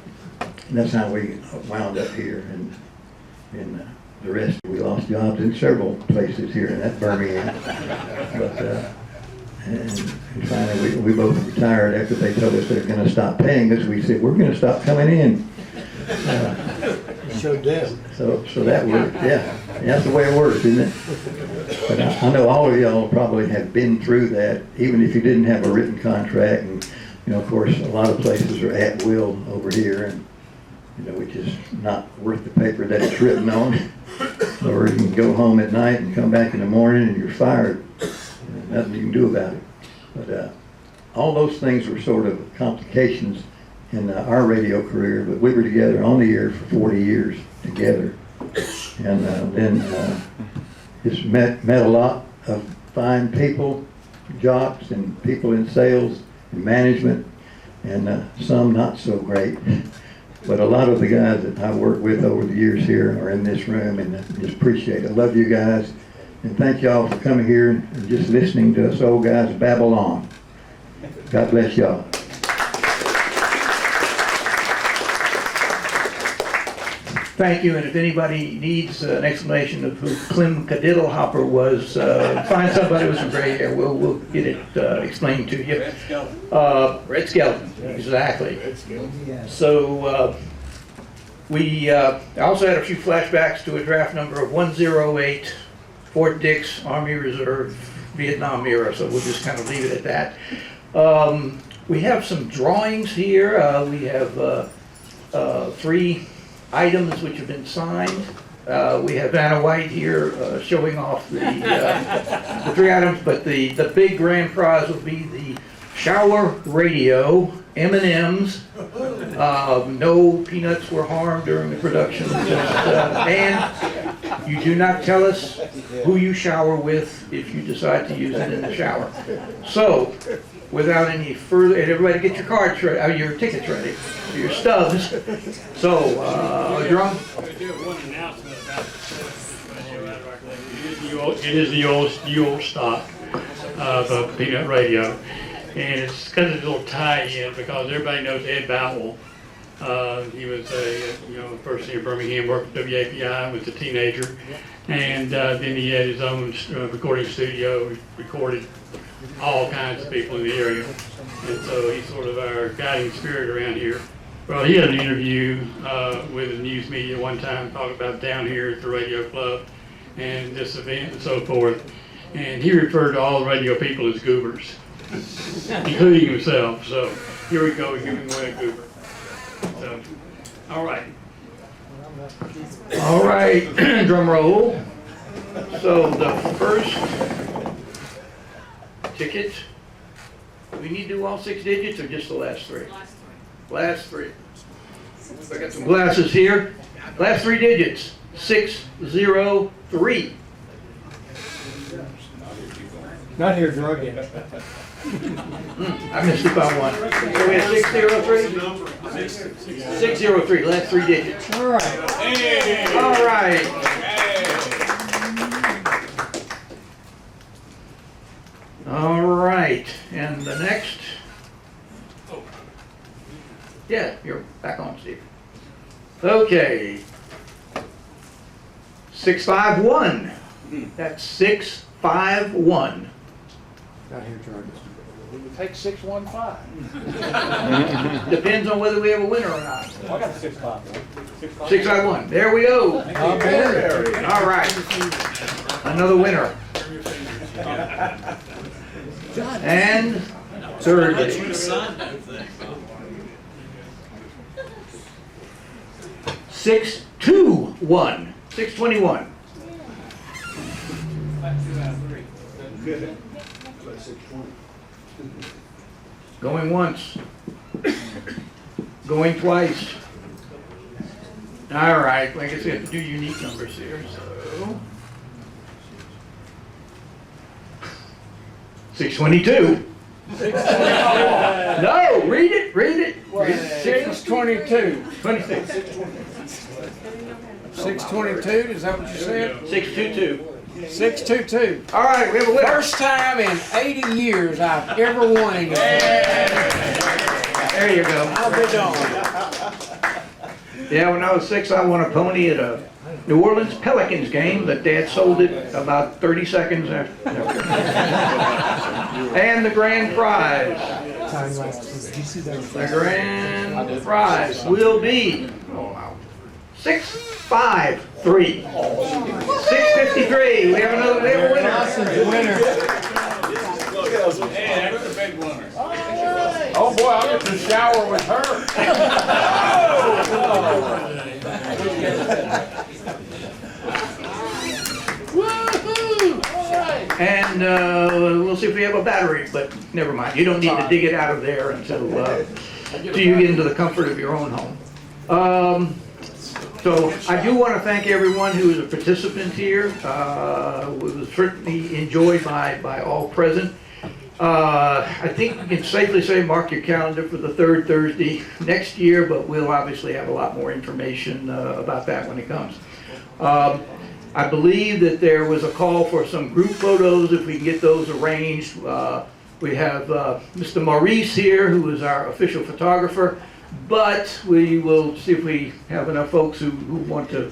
that's how we wound up here, and the rest, we lost jobs in several places here in that Birmingham. But and finally, we both retired after they told us they're going to stop paying us. We said, we're going to stop coming in. Showed them. So that worked, yeah. That's the way it works, isn't it? But I know all of y'all probably have been through that, even if you didn't have a written contract. And, you know, of course, a lot of places are at will over here, and, you know, which is not worth the paper that it's written on. Or you can go home at night and come back in the morning and you're fired. Nothing you can do about it. But all those things were sort of complications in our radio career, but we were together on the air for 40 years together. And then just met a lot of fine people, jocks and people in sales and management, and some not so great. But a lot of the guys that I've worked with over the years here are in this room, and I just appreciate it. I love you guys, and thank y'all for coming here and just listening to us old guys babble on. God bless y'all. Thank you, and if anybody needs an explanation of who Clem Cadiddlehopper was, find somebody with some gray hair. We'll get it explained to you. Red Skeleton. Red Skeleton, exactly. Red Skeleton. So We also had a few flashbacks to a draft number of 108, Fort Dix, Army Reserve, Vietnam era, so we'll just kind of leave it at that. We have some drawings here. We have 3 items which have been signed. We have Vanna White here showing off the 3 items, but the big grand prize will be the shower radio, M&Ms. No peanuts were harmed during the production. And you do not tell us who you shower with if you decide to use it in the shower. So, without any further, and everybody get your cards ready, your tickets ready, your stubs. So, Drum? It is the old stock of a peanut radio. And it's got a little tie-in because everybody knows Ed Bowell. He was a person in Birmingham, worked at WAPI, was a teenager, and then he had his own recording studio, recorded all kinds of people in the area, and so he's sort of our guiding spirit around here. Well, he had an interview with the news media one time talking about down here at the radio club and this event and so forth, and he referred to all the radio people as goobers, including himself. So here we go, giving away a goober. So, all right. All right, drum roll. So the first ticket, do we need to do all 6 digits or just the last 3? Last 3. I got some glasses here. Last 3 digits, 603. Not here drug yet. I missed it by 1. So we have 603? 603, last 3 digits. All right. Hey. All right. All right, and the next. Yeah, you're back on, Steve. Okay. 651. That's 651. Not here drug. We would take 615. Depends on whether we have a winner or not. I got 651. 651. There we go. All right. Another winner. And thirdly. 621. 621. Going once. Going twice. All right, I guess we have to do unique numbers here, so. 622. No, read it. Read it. 622. 26. 622, is that what you said? 622. 622. All right, we have a winner. First time in 80 years I've ever won anything. There you go. I'll be darned. Yeah, when I was 6, I won a pony at a New Orleans Pelicans game, but Dad sold it about 30 seconds after. And the grand prize. The grand prize will be 653. 653. We have another winner. Hey, that's a big winner. Oh boy, I'll get to shower with her. And we'll see if we have a battery, but never mind. You don't need to dig it out of there until you get into the comfort of your own home. So I do want to thank everyone who is a participant here. It was certainly enjoyed by all present. I think we can safely say mark your calendar for the 3rd Thursday next year, but we'll obviously have a lot more information about that when it comes. I believe that there was a call for some group photos, if we can get those arranged. We have Mr. Maurice here, who is our official photographer, but we will see if we have enough folks who want to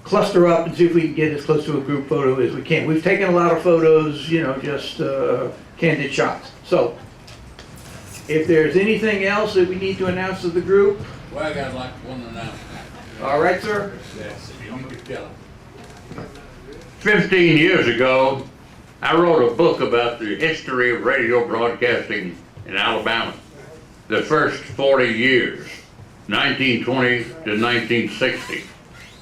cluster up and see if we can get as close to a group photo as we can. We've taken a lot of photos, just candid shots. So, if there's anything else that we need to announce to the group. Well, I got like one announcement. All right, sir. 15 years ago, I wrote a book about the history of radio broadcasting in Alabama. The first 40 years, 1920 to 1960.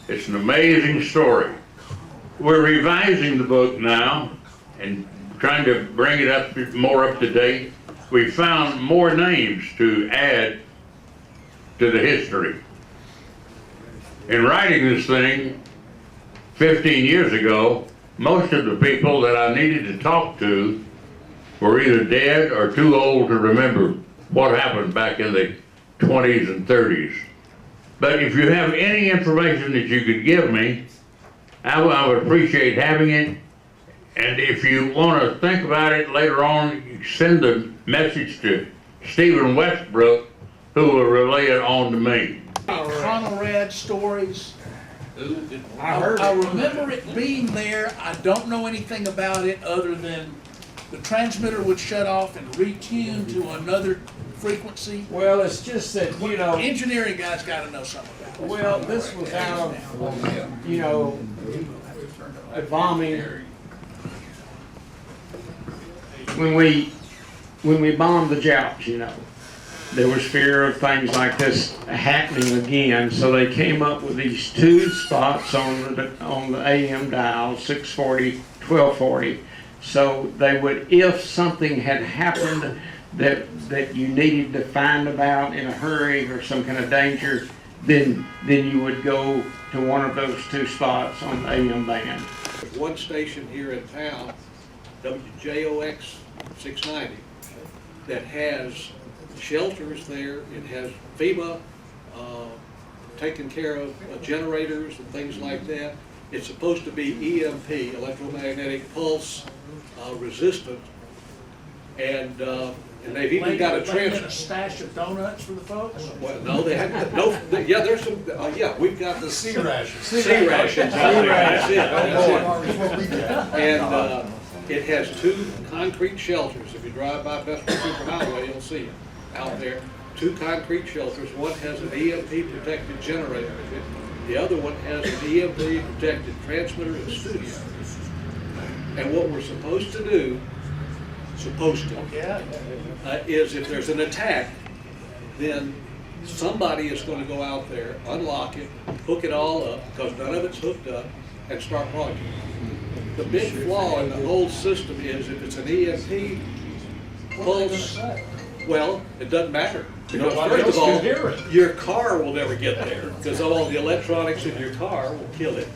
It's an amazing story. We're revising the book now and trying to bring it up more up to date. We found more names to add to the history. In writing this thing 15 years ago, most of the people that I needed to talk to were either dead or too old to remember what happened back in the 20s and 30s. But if you have any information that you could give me, I would appreciate having it. And if you want to think about it later on, you send the message to Stephen Westbrook, who will relay it on to me. Conrad stories. I heard I it. remember it being there. I don't know anything about it other than the transmitter would shut off and retune to another frequency. Well, it's just that, you know, Engineering guys got to know something about this. well, this was out of, you know, a bombing. When we bombed the Japs, you know, there was fear of things like this happening again, so they came up with these two spots on the AM dial, 640, 1240. So they would, if something had happened that you needed to find about in a hurry or some kind of danger, then you would go to one of those two spots on the AM band. There's one station here in town, WJOX 690, that has shelters there. It has FEMA taking care of generators and things like that. It's supposed to be EMP, electromagnetic pulse resistant, and they've even got a transmitter. A stash of donuts for the folks. Well, no, they had no. Yeah, there's some. Yeah, we've got the Sea rations. Sea rations out there. That's it. That's it. And it has two concrete shelters. If you drive by Festival Superhighway, you'll see them out there. Two concrete shelters. One has an EMP protected generator. The other one has an EMP protected transmitter and studio. And what we're supposed to do, is if there's an attack, then somebody is going to go out there, unlock it, hook it all up, because none of it's hooked up, and start broadcasting. The big flaw in the whole system is if it's an EMP pulse, well, it doesn't matter. Because first of all, your car will never get there, because all the electronics in your car will kill it.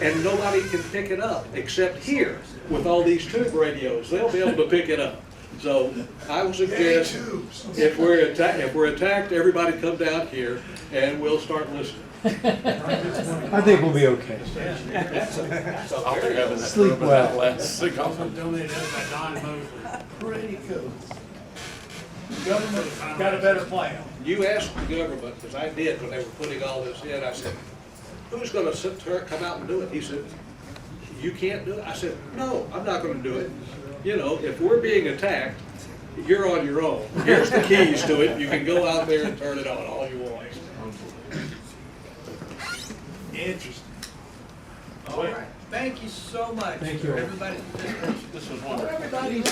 And nobody can pick it up, except here, with all these tube radios. They'll be able to pick it up. So I would suggest, if we're attacked, everybody come down here, and we'll start listening. I think we'll be okay. Sleep well. Also donated by Don Mosley. Pretty cool. Government got a better plan. You asked the government, because I did when they were putting all this in, I said, who's going to come out and do it? He said, you can't do it? I said, no, I'm not going to do it. You know, if we're being attacked, you're on your own. Here's the keys to it. You can go out there and turn it on all you want. Interesting. All right. Thank you so much. Thank you. Everybody. This was wonderful. Everybody.